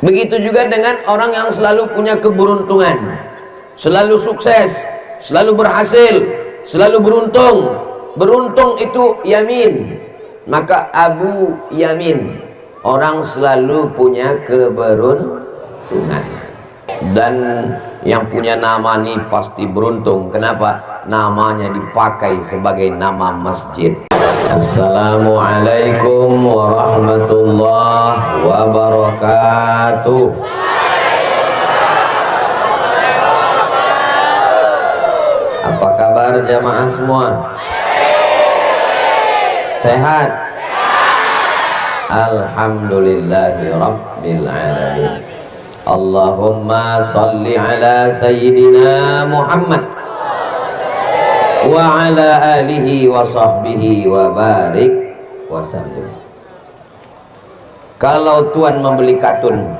Begitu juga dengan orang yang selalu punya keberuntungan, selalu sukses, selalu berhasil, selalu beruntung. Beruntung itu yamin, maka Abu Yamin, orang selalu punya keberuntungan. Dan yang punya nama ini pasti beruntung. Kenapa? Namanya dipakai sebagai nama masjid. Assalamualaikum warahmatullahi wabarakatuh. Apa kabar jamaah semua? Sehat? Alhamdulillahi rabbil alamin. Allahumma salli ala sayyidina Muhammad wa ala alihi wa sahbihi wa barik wa sallim. Kalau tuan membeli katun,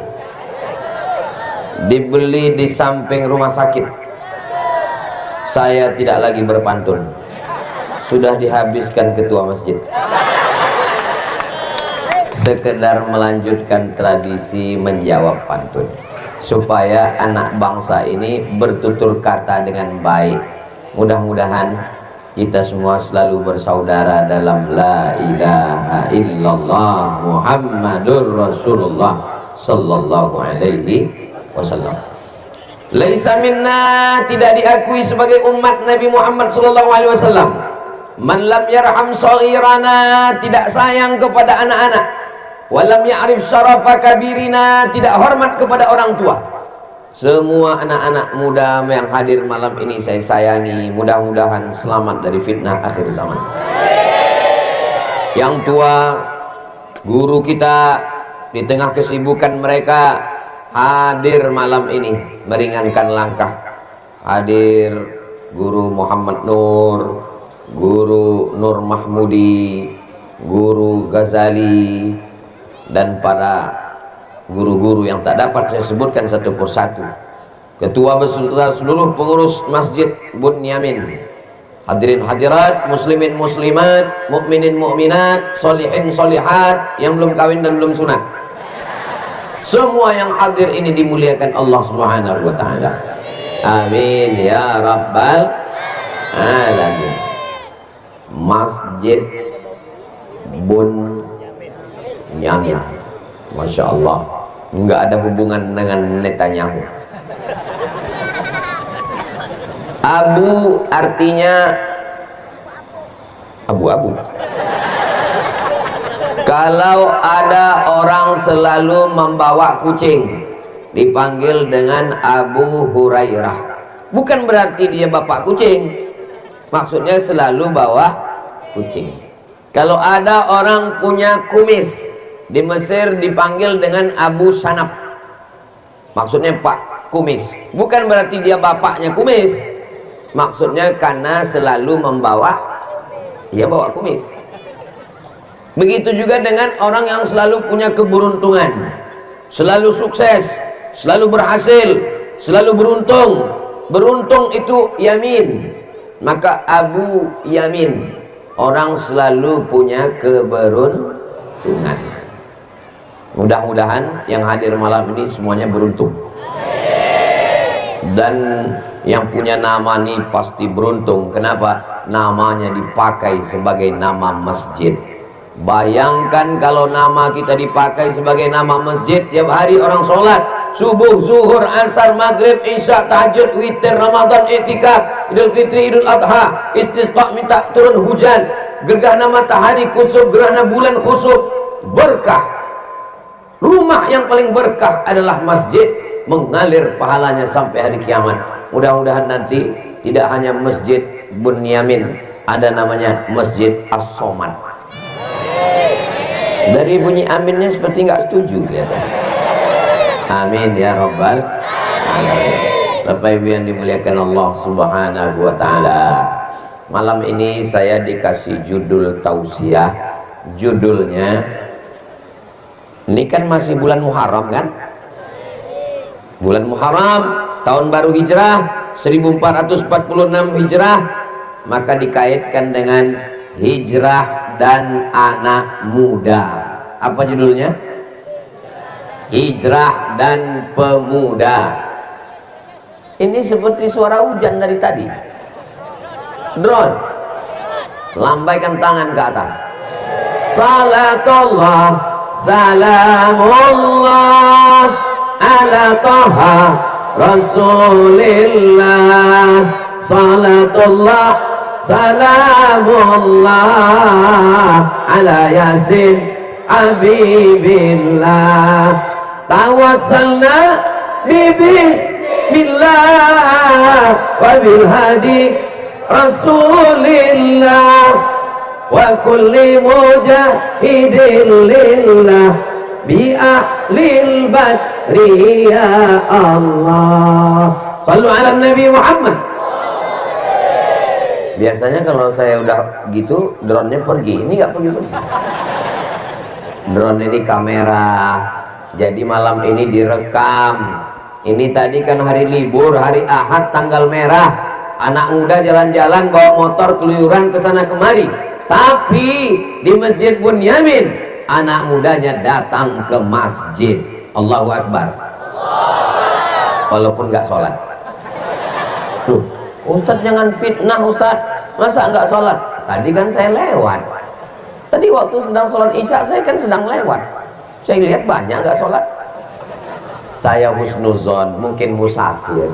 dibeli di samping rumah sakit, saya tidak lagi berpantun, sudah dihabiskan ketua masjid. Sekedar melanjutkan tradisi menjawab pantun supaya anak bangsa ini bertutur kata dengan baik. Mudah-mudahan kita semua selalu bersaudara dalam la ilaha illallah Muhammadur Rasulullah sallallahu alaihi wasallam. Laisa minna, tidak diakui sebagai umat Nabi Muhammad sallallahu alaihi wasallam, man lam yarham shaghirana, tidak sayang kepada anak-anak, walam ya'rif syarafa kabirina, tidak hormat kepada orang tua. Semua anak-anak muda yang hadir malam ini saya sayangi, mudah-mudahan selamat dari fitnah akhir zaman. Yang tua, guru kita di tengah kesibukan mereka hadir malam ini meringankan langkah. Hadir guru Muhammad Nur, guru Nur Mahmudi, guru Ghazali, dan para guru-guru yang tak dapat saya sebutkan satu persatu. Ketua beserta seluruh pengurus Masjid Bunyamin, hadirin hadirat, muslimin muslimat, mukminin mukminat, solihin solihat, yang belum kawin dan belum sunat, semua yang hadir ini dimuliakan Allah Subhanahu wa taala. Amin ya rabbal alamin. Masjid Bunyamin, Masya Allah, nggak ada hubungan dengan Netanyahu. Abu artinya abu-abu. Kalau ada orang selalu membawa kucing, dipanggil dengan Abu Hurairah. Bukan berarti dia bapak kucing, maksudnya selalu bawa kucing. Kalau ada orang punya kumis, di Mesir dipanggil dengan Abu Sanab, maksudnya Pak Kumis. Bukan berarti dia bapaknya kumis, maksudnya karena selalu membawa, dia bawa kumis. Begitu juga dengan orang yang selalu punya keberuntungan, selalu sukses, selalu berhasil, selalu beruntung. Beruntung itu yamin, maka Abu Yamin, orang selalu punya keberuntungan. Mudah-mudahan yang hadir malam ini semuanya beruntung. Dan yang punya nama ini pasti beruntung. Kenapa? Namanya dipakai sebagai nama masjid. Bayangkan kalau nama kita dipakai sebagai nama masjid, tiap hari orang sholat subuh, zuhur, asar, maghrib, isya, tahajud, witir, ramadan, i'tikaf, idul fitri, idul adha, istisqa, minta turun hujan, gerhana matahari kusuf, gerhana bulan khusuf, berkah. Rumah yang paling berkah adalah masjid, mengalir pahalanya sampai hari kiamat. Mudah-mudahan nanti tidak hanya Masjid Bunyamin, ada namanya Masjid As-Somad. Dari bunyi aminnya seperti nggak setuju kelihatan. Amin ya rabbal alamin. Bapak Ibu yang dimuliakan Allah Subhanahu wa taala, malam ini saya dikasih judul tausiah. Judulnya, ini kan masih bulan Muharram kan? Bulan Muharram, tahun baru Hijrah 1446 Hijrah, maka dikaitkan dengan hijrah dan anak muda. Apa judulnya? hijrah dan pemuda. Ini seperti suara hujan dari tadi. Drone, lambaikan tangan ke atas. Salatullah, salamullah ala taha rasulillah. Salatullah, salamullah ala yasin habibillah. Tawassalna bismillah wa bil hadi rasulillah wa kulli mujahidin lillah bi ahlil badri ya Allah. Sallu ala Nabi Muhammad. Biasanya kalau saya udah gitu drone-nya pergi, ini nggak pergi-pergi. Drone ini kamera, jadi malam ini direkam. Ini tadi kan hari libur, hari Ahad tanggal merah, anak muda jalan-jalan bawa motor keluyuran ke sana kemari. Tapi di Masjid Bunyamin anak mudanya datang ke masjid. Allahu Akbar. Walaupun nggak sholat. Tuh, Ustadz jangan fitnah Ustadz, masa nggak sholat? Tadi kan saya lewat. Tadi waktu sedang sholat isya saya kan sedang lewat. Saya lihat banyak nggak sholat. Saya husnuzon, mungkin musafir.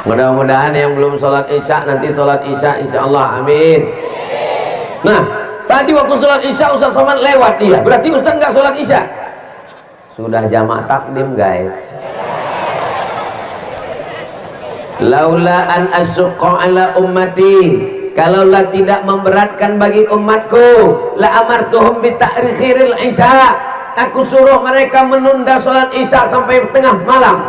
Mudah-mudahan yang belum sholat isya nanti sholat isya insya Allah, amin. Nah, tadi waktu sholat isya Ustaz Somad lewat dia, berarti Ustaz nggak sholat isya. Sudah jamak takdim guys. Laula an asyqa ala ummati, kalaulah tidak memberatkan bagi umatku, la amartuhum bi ta'khiril isya, aku suruh mereka menunda sholat isya sampai tengah malam.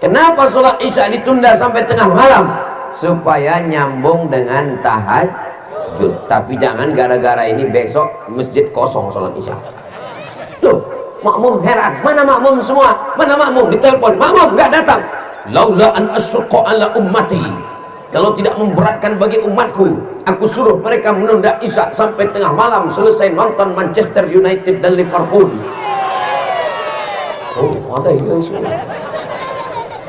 Kenapa sholat isya ditunda sampai tengah malam? Supaya nyambung dengan tahajud. Tapi jangan gara-gara ini besok masjid kosong sholat isya. Tuh, makmum heran, mana makmum semua? Mana makmum? Ditelepon, makmum nggak datang. Laula an asyqa ala ummati, kalau tidak memberatkan bagi umatku, aku suruh mereka menunda isya sampai tengah malam, selesai nonton Manchester United dan Liverpool. Oh, ada ya semua.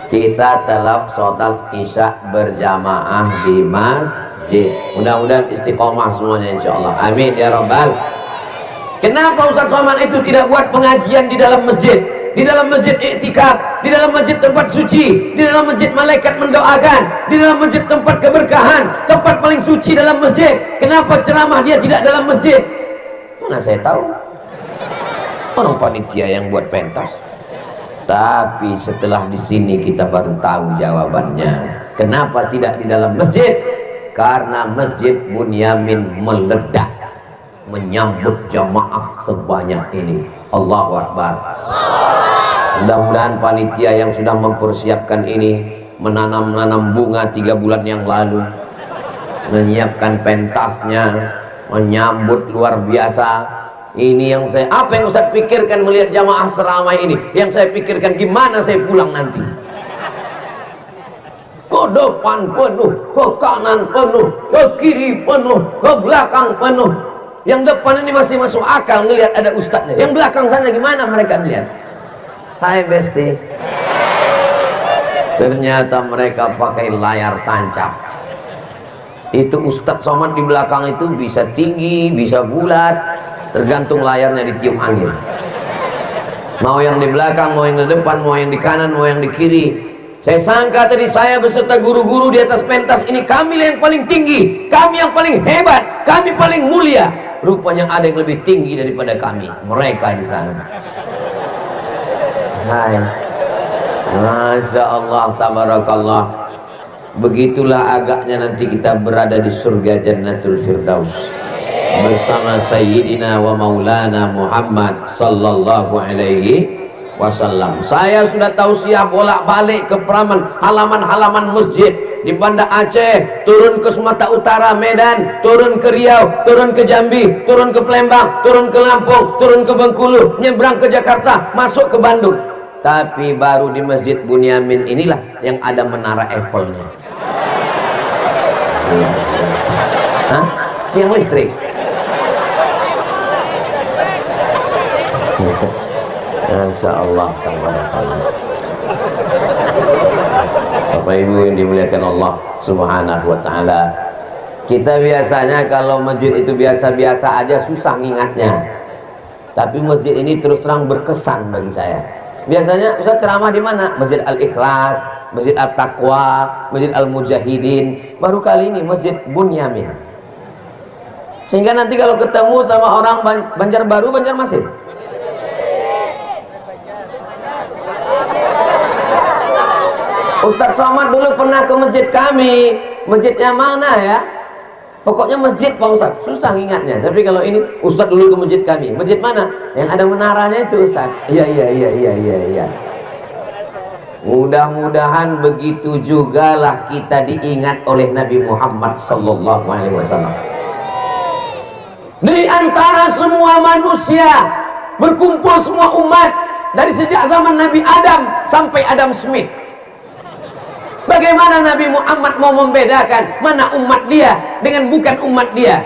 Kita telap sholat isya berjamaah di masjid. Mudah-mudahan istiqomah semuanya insya Allah, amin ya rabbal. Kenapa Ustaz Somad itu tidak buat pengajian di dalam masjid? Di dalam masjid iktikaf, di dalam masjid tempat suci, di dalam masjid malaikat mendoakan, di dalam masjid tempat keberkahan, tempat paling suci dalam masjid. Kenapa ceramah dia tidak dalam masjid? Mana saya tahu, orang panitia yang buat pentas. Tapi setelah di sini kita baru tahu jawabannya. Kenapa tidak di dalam masjid? Karena Masjid Bunyamin meledak menyambut jamaah sebanyak ini. Allahu Akbar. Mudah-mudahan panitia yang sudah mempersiapkan ini, menanam bunga 3 bulan yang lalu, menyiapkan pentasnya, menyambut luar biasa. Ini yang saya, apa yang Ustaz pikirkan melihat jamaah seramai ini? Yang saya pikirkan gimana saya pulang nanti. Ke depan penuh, ke kanan penuh, ke kiri penuh, ke belakang penuh. Yang depan ini masih masuk akal ngelihat ada ustadznya. Yang belakang sana gimana mereka ngelihat? Hai Besti. Ternyata mereka pakai layar tancap. Itu Ustadz Somad di belakang itu bisa tinggi, bisa bulat, tergantung layarnya ditiup angin. Mau yang di belakang, mau yang di depan, mau yang di kanan, mau yang di kiri. Saya sangka tadi saya beserta guru-guru di atas pentas ini, kami yang paling tinggi, kami yang paling hebat, kami paling mulia. Rupanya ada yang lebih tinggi daripada kami, mereka di sana. Hai, Masya Allah, tabarakallah. Begitulah agaknya nanti kita berada di surga Jannatul Firdaus bersama Sayyidina wa Maulana Muhammad sallallahu alaihi wasallam. Saya sudah tausiah bolak-balik ke halaman-halaman masjid di Banda Aceh, turun ke Sumatera Utara, Medan, turun ke Riau, turun ke Jambi, turun ke Palembang, turun ke Lampung, turun ke Bengkulu, nyebrang ke Jakarta, masuk ke Bandung. Tapi baru di Masjid Bunyamin inilah yang ada menara Eiffelnya. Hah? Yang listrik. Masya Allah, tabarakallah. Bapak Ibu yang dimuliakan Allah Subhanahu wa Ta'ala, kita biasanya kalau masjid itu biasa-biasa aja susah ngingatnya, tapi masjid ini terus terang berkesan bagi saya. Biasanya Ustaz ceramah di mana? Masjid Al-Ikhlas, Masjid At-Taqwa, Masjid Al-Mujahidin. Baru kali ini Masjid Bunyamin. Sehingga nanti kalau ketemu sama orang Banjarbaru, Banjarmasin, Ustadz Somad dulu pernah ke masjid kami. Masjidnya mana ya? Pokoknya masjid Pak Ustadz, susah ingatnya. Tapi kalau ini, Ustadz dulu ke masjid kami. Masjid mana? Yang ada menaranya itu Ustadz. Iya. Mudah-mudahan begitu jugalah kita diingat oleh Nabi Muhammad sallallahu alaihi wasallam. Di antara semua manusia, berkumpul semua umat dari sejak zaman Nabi Adam sampai Adam Smith. Bagaimana Nabi Muhammad mau membedakan mana umat dia dengan bukan umat dia?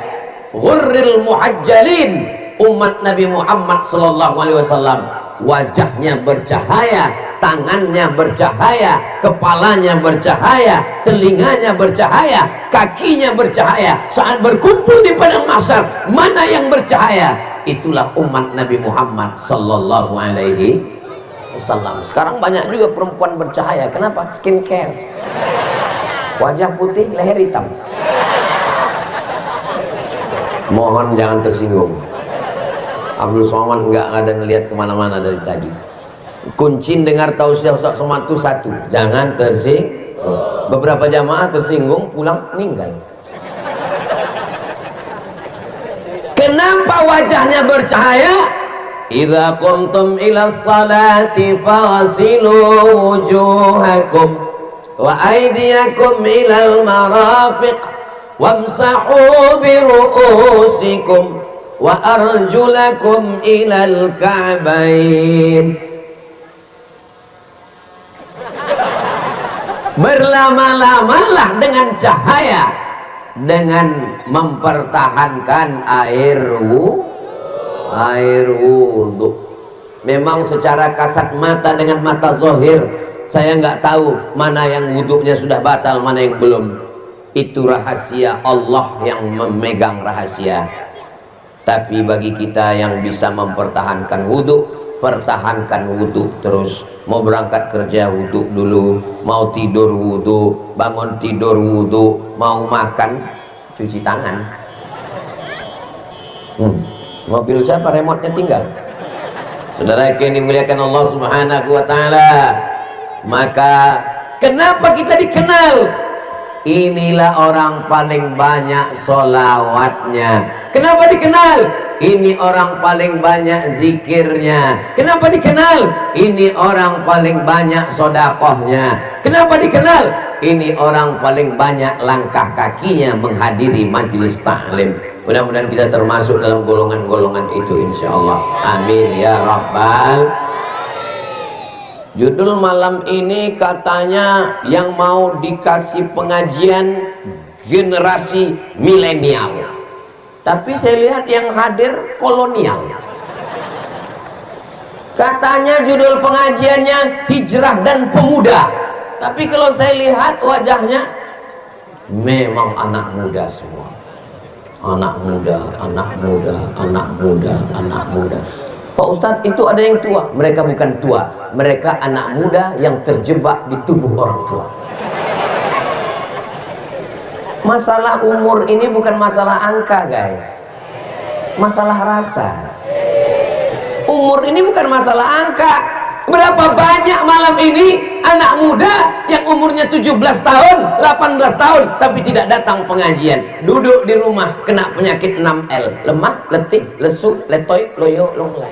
Ghurril muhajjalin, umat Nabi Muhammad sallallahu alaihi wasallam, wajahnya bercahaya, tangannya bercahaya, kepalanya bercahaya, telinganya bercahaya, kakinya bercahaya. Saat berkumpul di padang mahsyar, mana yang bercahaya? Itulah umat Nabi Muhammad sallallahu alaihi wasallam. Sekarang banyak juga perempuan bercahaya. Kenapa? Skincare. Wajah putih, leher hitam. Mohon jangan tersinggung. Abdul Somad nggak ada ngelihat kemana-mana dari tadi. Kuncin dengar tausiah Ustaz Somad itu satu, jangan tersinggung. Beberapa jamaah tersinggung, pulang meninggal. Kenapa wajahnya bercahaya? Idza qumtum ila sholati faghsilu wujuhakum wa aydiyakum ilal marafiq wamsahu bi ru'usikum wa arjulakum ilal ka'bain. Berlama-lamalah dengan cahaya, dengan mempertahankan air wudhu. Memang secara kasat mata dengan mata zahir saya nggak tahu mana yang wudhunya sudah batal, mana yang belum. Itu rahasia Allah yang memegang rahasia. Tapi bagi kita yang bisa mempertahankan wudhu, pertahankan wudhu terus. Mau berangkat kerja wudhu dulu, mau tidur wudhu, bangun tidur wudhu, mau makan cuci tangan. Mobil siapa remote-nya tinggal? Saudara yang dimuliakan Allah Subhanahu wa Ta'ala, maka kenapa kita dikenal? Inilah orang paling banyak sholawatnya. Kenapa dikenal? Ini orang paling banyak zikirnya. Kenapa dikenal? Ini orang paling banyak sodakohnya. Kenapa dikenal? Ini orang paling banyak langkah kakinya menghadiri majelis ta'lim. Mudah-mudahan kita termasuk dalam golongan-golongan itu insyaallah. Amin ya rabbal. Judul malam ini katanya yang mau dikasih pengajian generasi milenial, tapi saya lihat yang hadir kolonial. Katanya judul pengajiannya hijrah dan pemuda, tapi kalau saya lihat wajahnya memang anak muda semua. Anak muda, anak muda, anak muda, anak muda. Pak Ustadz, itu ada yang tua. Mereka bukan tua, mereka anak muda yang terjebak di tubuh orang tua. Masalah umur ini bukan masalah angka guys, masalah rasa. Umur ini bukan masalah angka. Berapa banyak malam ini anak muda yang umurnya 17 tahun, 18 tahun tapi tidak datang pengajian, duduk di rumah kena penyakit 6L, lemah, letih, lesu, letoy, loyo, longlai.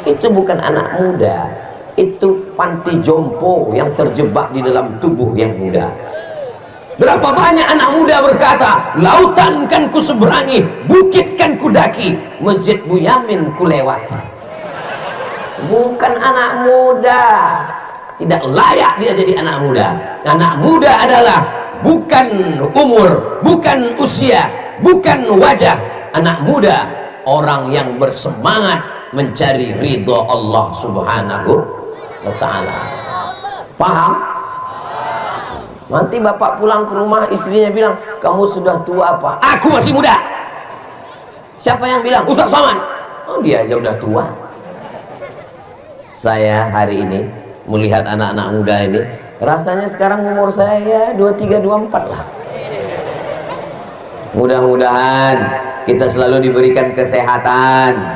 Itu bukan anak muda, itu panti jompo yang terjebak di dalam tubuh yang muda. Berapa banyak anak muda berkata, lautan kan ku seberangi, bukit kan ku daki, masjid Bunyamin ku lewati. Bukan anak muda, tidak layak dia jadi anak muda. Anak muda adalah bukan umur, bukan usia, bukan wajah. Anak muda orang yang bersemangat mencari ridho Allah subhanahu wa ta'ala. Paham? Nanti bapak pulang ke rumah, istrinya bilang, kamu sudah tua apa? Aku masih muda. Siapa yang bilang? Ustaz Somad. Oh, dia aja udah tua. Saya hari ini melihat anak-anak muda ini, rasanya sekarang umur saya 23, 24 lah. Mudah-mudahan kita selalu diberikan kesehatan,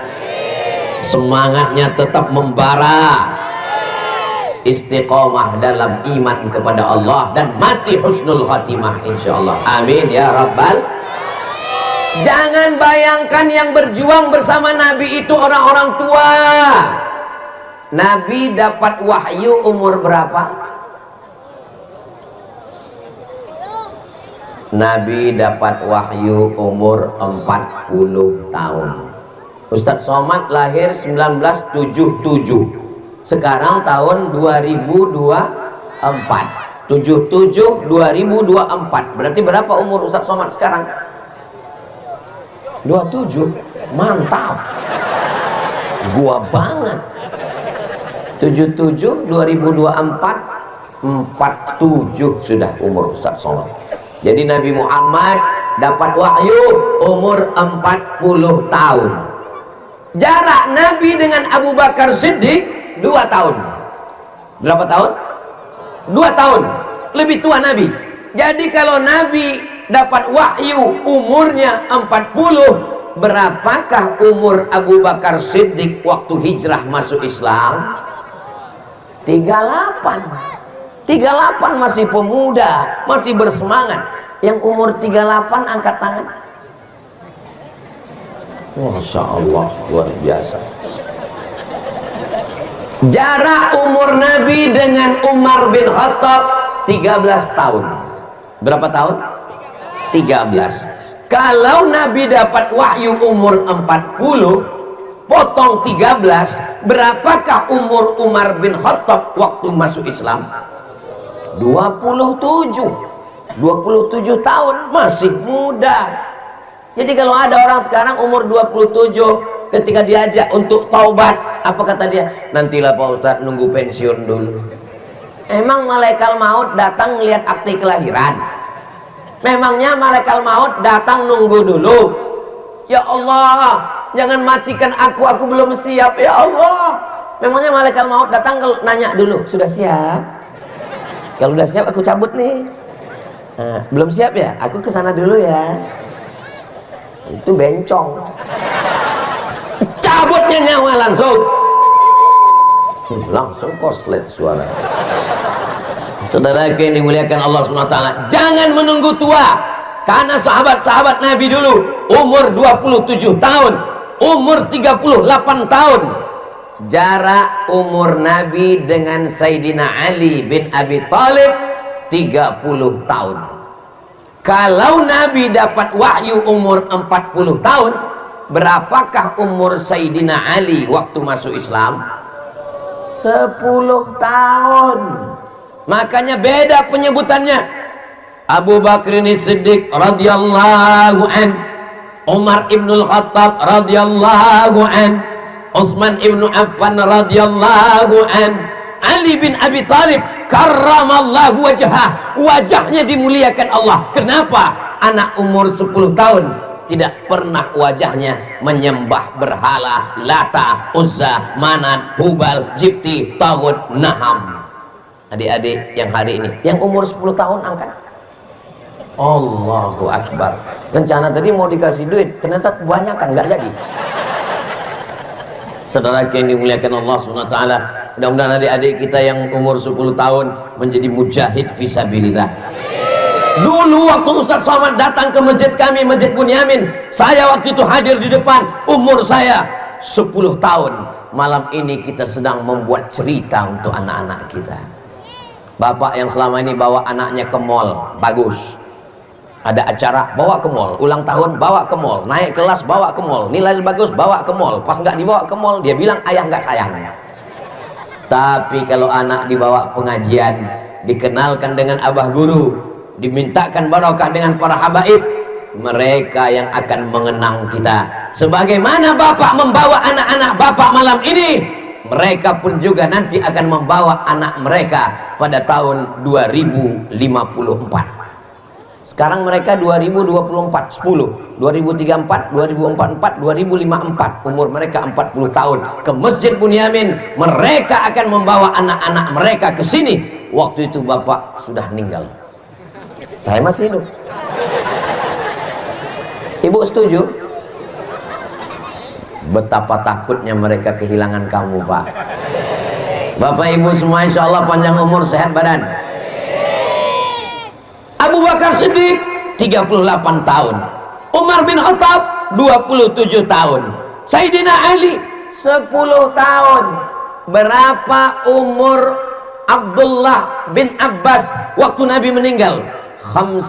semangatnya tetap membara, istiqomah dalam iman kepada Allah, dan mati husnul khatimah insyaallah. Amin ya rabbal. Jangan bayangkan yang berjuang bersama Nabi itu orang-orang tua. Nabi dapat wahyu umur berapa? Nabi dapat wahyu umur 40 tahun. Ustadz Somad lahir 1977. Sekarang tahun 2024. 77 2024. Berarti berapa umur Ustadz Somad sekarang? 27. Mantap. Gua banget. 77 2024 47 sudah umur Ustadz Somad. Jadi Nabi Muhammad dapat wahyu umur 40 tahun. Jarak Nabi dengan Abu Bakar Siddiq 2 tahun. Berapa tahun? 2 tahun. Lebih tua Nabi. Jadi kalau Nabi dapat wahyu umurnya 40, berapakah umur Abu Bakar Siddiq waktu hijrah masuk Islam? 38. 38 masih pemuda, masih bersemangat. Yang umur 38 angkat tangan. Masya Allah, luar biasa. Jarak umur Nabi dengan Umar bin Khattab 13 tahun. Berapa tahun? 13. Kalau Nabi dapat wahyu umur 40, potong 13, berapakah umur Umar bin Khattab waktu masuk Islam? 27 tahun, masih muda. Jadi kalau ada orang sekarang umur 27, ketika diajak untuk taubat, apa kata dia? Nantilah Pak Ustadz, nunggu pensiun dulu. Emang malaikat maut datang lihat akte kelahiran? Memangnya malaikat maut datang nunggu dulu? Ya Allah, jangan matikan aku belum siap ya Allah. Memangnya malaikat maut datang nanya dulu, sudah siap? Kalau udah siap aku cabut nih. Belum siap ya? Aku kesana dulu ya. Itu bencong. Cabutnya nyawa langsung. Langsung korslet suara. Saudara yang dimuliakan Allah SWT, jangan menunggu tua. Karena sahabat-sahabat Nabi dulu umur 27 tahun, umur 38 tahun. Jarak umur Nabi dengan Sayyidina Ali bin Abi Thalib 30 tahun. Kalau Nabi dapat wahyu umur 40 tahun, berapakah umur Sayyidina Ali waktu masuk Islam? 10 tahun. Makanya beda penyebutannya. Abu Bakr Siddiq radhiyallahu an, Umar ibnul Khattab radhiyallahu an, Utsman ibnu Affan radhiyallahu an, Ali bin Abi Thalib karramallahu wajhah, wajahnya dimuliakan Allah. Kenapa? Anak umur 10 tahun tidak pernah wajahnya menyembah berhala Lata, Uzza, Manat, Hubal, Jibti, Taghut, Naham. Adik-adik yang hari ini yang umur 10 tahun angkat. Allahu Akbar. Rencana tadi mau dikasih duit, ternyata kebanyakan, nggak jadi. Saudara yang dimuliakan Allah SWT, mudah-mudahan adik-adik kita yang umur 10 tahun menjadi mujahid fisabilillah. Dulu waktu Ustadz Somad datang ke masjid kami, Masjid Bunyamin, saya waktu itu hadir di depan, umur saya 10 tahun. Malam ini kita sedang membuat cerita untuk anak-anak kita. Bapak yang selama ini bawa anaknya ke mall, bagus. Ada acara, bawa ke mall. Ulang tahun, bawa ke mall. Naik kelas, bawa ke mall. Nilai bagus, bawa ke mall. Pas nggak dibawa ke mall, dia bilang ayah nggak sayang. Tapi kalau anak dibawa pengajian, dikenalkan dengan abah guru, dimintakan barokah dengan para habaib, mereka yang akan mengenang kita Sebagaimana bapak membawa anak-anak bapak malam ini, mereka pun juga nanti akan membawa anak mereka pada tahun 2054. Sekarang mereka 2024, 10, 2034, 2044, 2054, umur mereka 40 tahun. Ke Masjid Bunyamin mereka akan membawa anak-anak mereka ke sini. Waktu itu bapak sudah meninggal, saya masih hidup. Ibu setuju? Betapa takutnya mereka kehilangan kamu, Pak. Bapak ibu semua insya Allah panjang umur, sehat badan. Abu Bakar Siddiq 38 tahun, Umar bin Khattab 27 tahun, Sayyidina Ali 10 tahun. Berapa umur Abdullah bin Abbas waktu Nabi meninggal? 15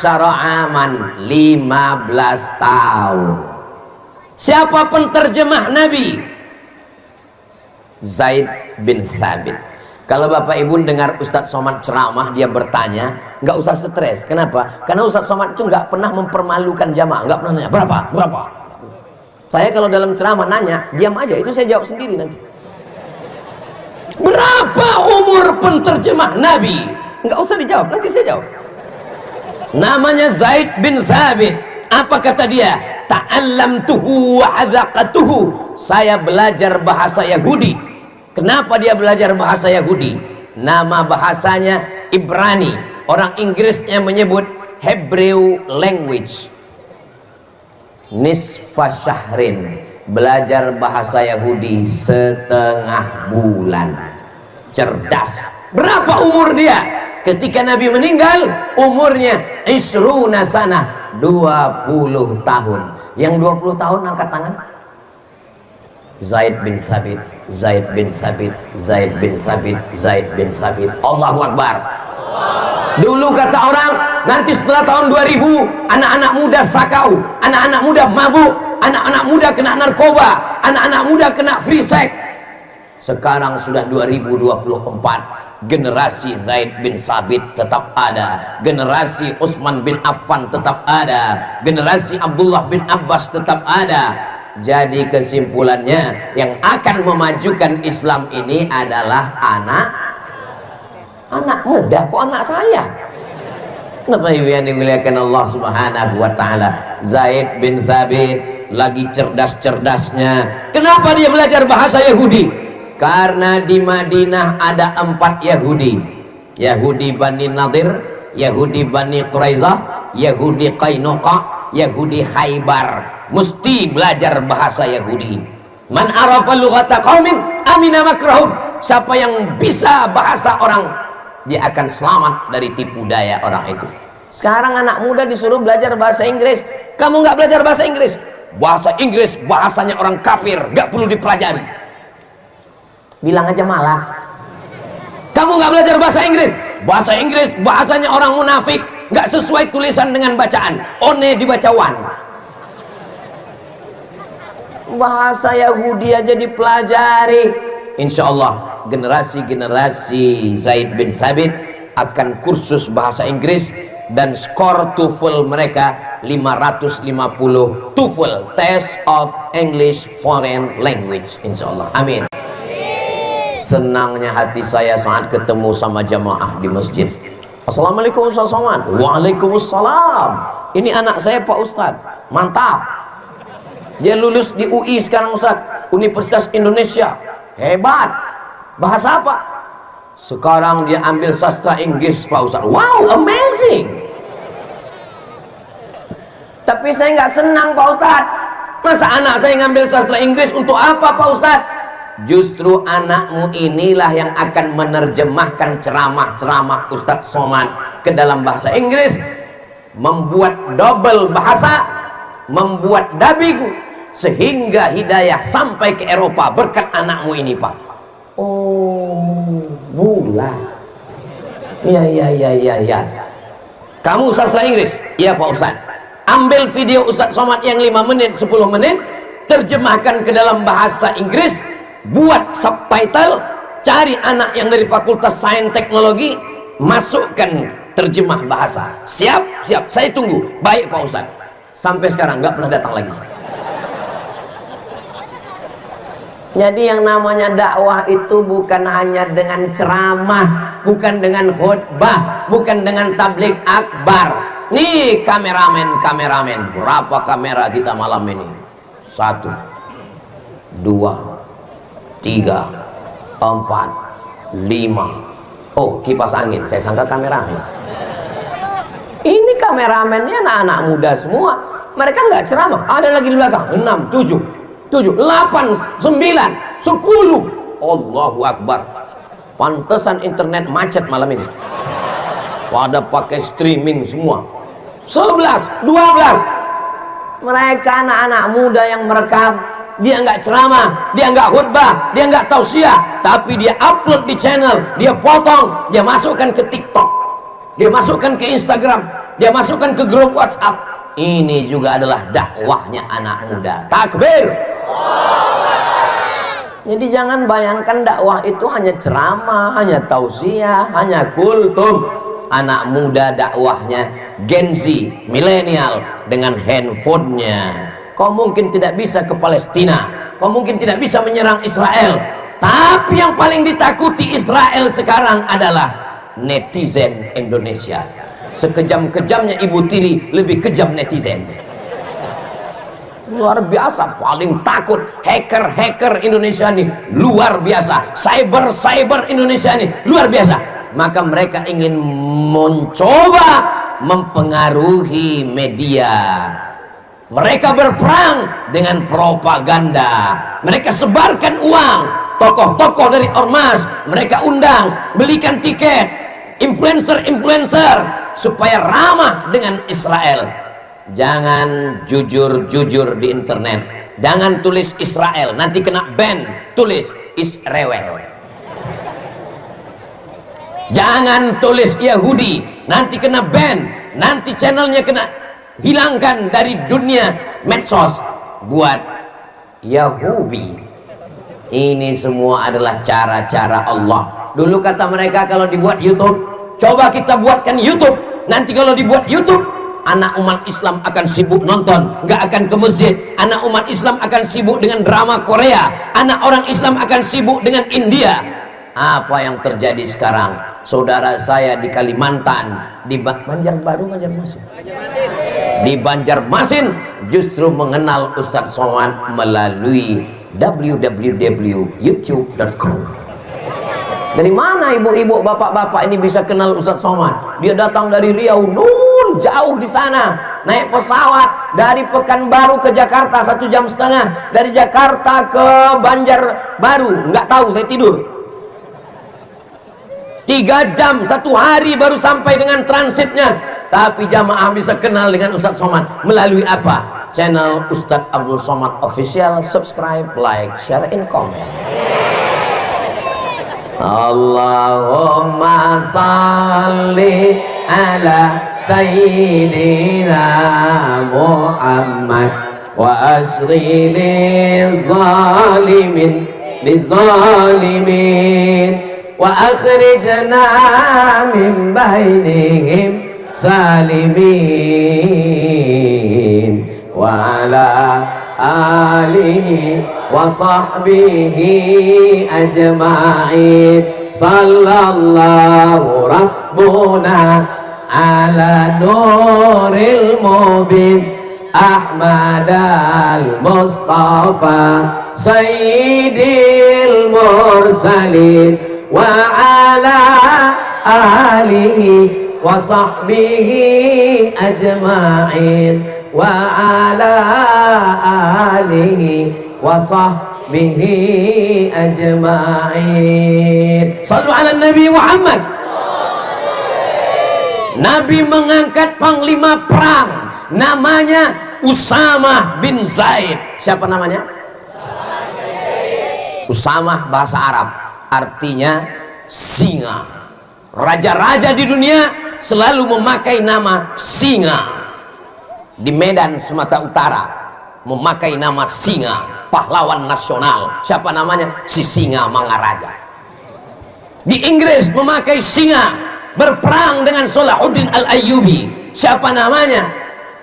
aman, 15 tahun. Siapa penterjemah Nabi? Zaid bin Sabit. Kalau bapak ibu dengar Ustadz Somad ceramah, dia bertanya, nggak usah stres. Kenapa? Karena Ustadz Somad itu nggak pernah mempermalukan jamaah, nggak pernah nanya berapa. Saya kalau dalam ceramah nanya, diam aja, itu saya jawab sendiri nanti. Berapa umur penterjemah Nabi? Nggak usah dijawab, nanti saya jawab. Namanya Zaid bin Sabit. Apa kata dia? Ta'allamtuhu wa adzaqatuhu. Saya belajar bahasa Yahudi. Kenapa dia belajar bahasa Yahudi? Nama bahasanya Ibrani. Orang Inggrisnya menyebut Hebrew language. Nisfa syahrin. Belajar bahasa Yahudi setengah bulan. Cerdas. Berapa umur dia? Ketika Nabi meninggal, umurnya isruna sanah, 20 tahun. Yang 20 tahun angkat tangan. Zaid bin Sabit, Zaid bin Sabit, Zaid bin Sabit, Zaid bin Sabit. Allahu Akbar. Dulu kata orang, nanti setelah tahun 2000 anak-anak muda sakau, anak-anak muda mabuk, anak-anak muda kena narkoba, anak-anak muda kena free sex. Sekarang sudah 2024, generasi Zaid bin Sabit tetap ada, generasi Utsman bin Affan tetap ada, generasi Abdullah bin Abbas tetap ada. Jadi kesimpulannya, yang akan memajukan Islam ini adalah anak muda. Kok anak saya? Kenapa yang dimuliakan Allah Subhanahu wa taala? Zaid bin Sabit lagi cerdas-cerdasnya. Kenapa dia belajar bahasa Yahudi? Karena di Madinah ada 4 Yahudi. Yahudi Bani Nadir, Yahudi Bani Quraizah, Yahudi Qainuqa, Yahudi Khaybar. Mesti belajar bahasa Yahudi. Man arafa lughata qaumin amina makrahum. Siapa yang bisa bahasa orang, dia akan selamat dari tipu daya orang itu. Sekarang anak muda disuruh belajar bahasa Inggris. Kamu nggak belajar bahasa Inggris? Bahasa Inggris bahasanya orang kafir, nggak perlu dipelajari. Bilang aja malas. Kamu nggak belajar bahasa Inggris? Bahasa Inggris bahasanya orang munafik, nggak sesuai tulisan dengan bacaan. One dibaca wan. Bahasa Yahudi aja dipelajari. Insya Allah generasi-generasi Zaid bin Sabit akan kursus bahasa Inggris, dan skor TOEFL mereka 550. TOEFL, Test of English Foreign Language, insya Allah. Amin. Senangnya hati saya saat ketemu sama jamaah di masjid. Assalamualaikum Ustaz Somad. Waalaikumsalam. Ini anak saya Pak Ustadz, mantap. Dia lulus di UI sekarang Ustaz, Universitas Indonesia. Hebat. Bahasa apa? Sekarang dia ambil sastra Inggris Pak Ustaz. Wow, amazing. Tapi saya nggak senang Pak Ustaz. Masa anak saya ngambil sastra Inggris untuk apa Pak Ustaz? Justru anakmu inilah yang akan menerjemahkan ceramah-ceramah Ustadz Somad ke dalam bahasa Inggris, membuat double bahasa, membuat dubbing, sehingga hidayah sampai ke Eropa berkat anakmu ini Pak. Oh, bulan. Ya. Kamu sastra Inggris? Iya Pak Ustadz. Ambil video Ustadz Somad yang 5 menit, 10 menit, terjemahkan ke dalam bahasa Inggris, buat subtitle, cari anak yang dari Fakultas Sains Teknologi, masukkan terjemah bahasa. Siap, saya tunggu. Baik Pak Ustadz. Sampai sekarang nggak pernah datang lagi. Jadi yang namanya dakwah itu bukan hanya dengan ceramah, bukan dengan khutbah, bukan dengan tabligh akbar. Nih kameramen, berapa kamera kita malam ini? 1, 2, 3, 4, 5. Oh, kipas angin, saya sangka kameramen. Ini kameramennya anak-anak muda semua. Mereka nggak ceramah, ada lagi di belakang 6, 7, 8, 9, 10. Allahu Akbar. Pantesan internet macet malam ini. Pada pakai streaming semua. 11, 12. Mereka anak-anak muda yang merekam. Dia nggak ceramah, dia nggak khutbah, dia nggak tausiah, tapi dia upload di channel, dia potong, dia masukkan ke TikTok, dia masukkan ke Instagram, dia masukkan ke grup WhatsApp. Ini juga adalah dakwahnya anak muda. Takbir. Jadi jangan bayangkan dakwah itu hanya ceramah, hanya tausiah, hanya kultum. Anak muda dakwahnya Gen Z, milenial, dengan handphonenya. Kau mungkin tidak bisa ke Palestina, kau mungkin tidak bisa menyerang Israel, tapi yang paling ditakuti Israel sekarang adalah netizen Indonesia. Sekejam-kejamnya Ibu Tiri, lebih kejam netizen. Luar biasa, paling takut hacker Indonesia ini luar biasa, cyber Indonesia ini luar biasa. Maka mereka ingin mencoba mempengaruhi media. Mereka berperang dengan propaganda. Mereka sebarkan uang, tokoh-tokoh dari ormas mereka undang, belikan tiket, influencer supaya ramah dengan Israel. Jangan jujur di internet. Jangan tulis Israel, nanti kena ban. Tulis Israel. Jangan tulis Yahudi, nanti kena ban. Nanti channelnya kena hilangkan dari dunia medsos. Buat Yahudi. Ini semua adalah cara-cara Allah. Dulu kata mereka kalau dibuat YouTube, coba kita buatkan YouTube. Nanti kalau dibuat YouTube, anak umat Islam akan sibuk nonton, nggak akan ke masjid. Anak umat Islam akan sibuk dengan drama Korea. Anak orang Islam akan sibuk dengan India. Apa yang terjadi sekarang? Saudara saya di Kalimantan, di Banjarmasin, di Banjarmasin justru mengenal Ustadz Somad melalui www.youtube.com. Dari mana ibu-ibu, bapak-bapak ini bisa kenal Ustadz Somad? Dia datang dari Riau, jauh di sana, naik pesawat dari Pekanbaru ke Jakarta 1,5 jam, dari Jakarta ke Banjarbaru nggak tahu, saya tidur 3 jam, 1 hari baru sampai dengan transitnya. Tapi jamaah bisa kenal dengan Ustadz Somad melalui apa? Channel Ustadz Abdul Somad Official. Subscribe, like, share, and comment. Allahumma salli ala Sayyidina Muhammad wa asghi lizalimin wa akhrijna min bainihim salimin wa ala alihi wa sahbihi ajma'in. Sallallahu rabbuna ala nuril mubin Ahmad al-Mustafa sayyidil mursalin wa ala alihi wa sahbihi ajma'in wa ala alihi wa sahbihi ajma'in. Sallu ala Nabi Muhammad. Nabi mengangkat panglima perang namanya Usamah bin Zaid. Siapa namanya? Usamah bahasa Arab artinya singa. Raja-raja di dunia selalu memakai nama singa. Di Medan, Sumatera Utara memakai nama singa, pahlawan nasional. Siapa namanya? Si Singa Mangaraja. Di Inggris memakai singa, berperang dengan Salahuddin Al-Ayyubi. Siapa namanya?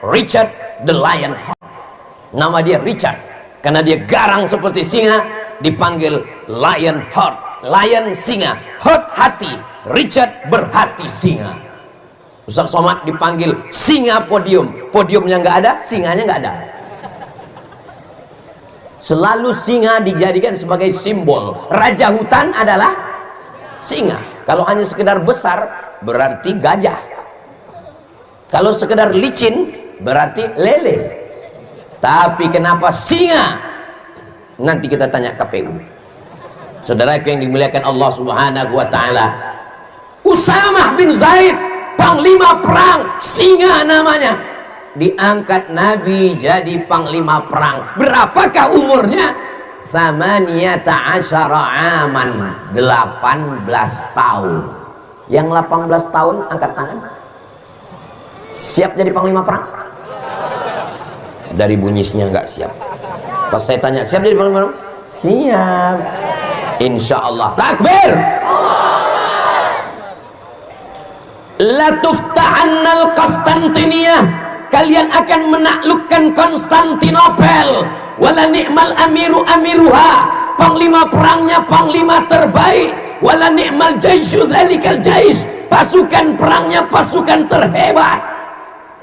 Richard the Lionheart. Nama dia Richard karena dia garang seperti singa, dipanggil Lion Heart, Lion singa, Heart hati, Richard berhati singa. Ustaz Somad dipanggil singa podium, podiumnya nggak ada, singanya nggak ada. Selalu singa dijadikan sebagai simbol. Raja hutan adalah singa. Kalau hanya sekedar besar berarti gajah. Kalau sekedar licin berarti lele. Tapi kenapa singa? Nanti kita tanya KPU. Saudaraku yang dimuliakan Allah Subhanahu wa taala, Usamah bin Zaid, panglima perang, singa namanya, diangkat Nabi jadi panglima perang. Berapakah umurnya? Samaniyata asyara aman, 18 tahun. Yang 18 tahun angkat tangan. Siap jadi panglima perang? Dari bunyinya nggak siap. Pas saya tanya, siap jadi panglima perang? Siap. Insya Allah. Takbir. La tufta'annal Konstantiniyah, kalian akan menaklukkan Konstantinopel. Wala ni'mal amiru amiruha, panglima perangnya panglima terbaik. Wala ni'mal jaisyu dzalikal jais, pasukan perangnya pasukan terhebat.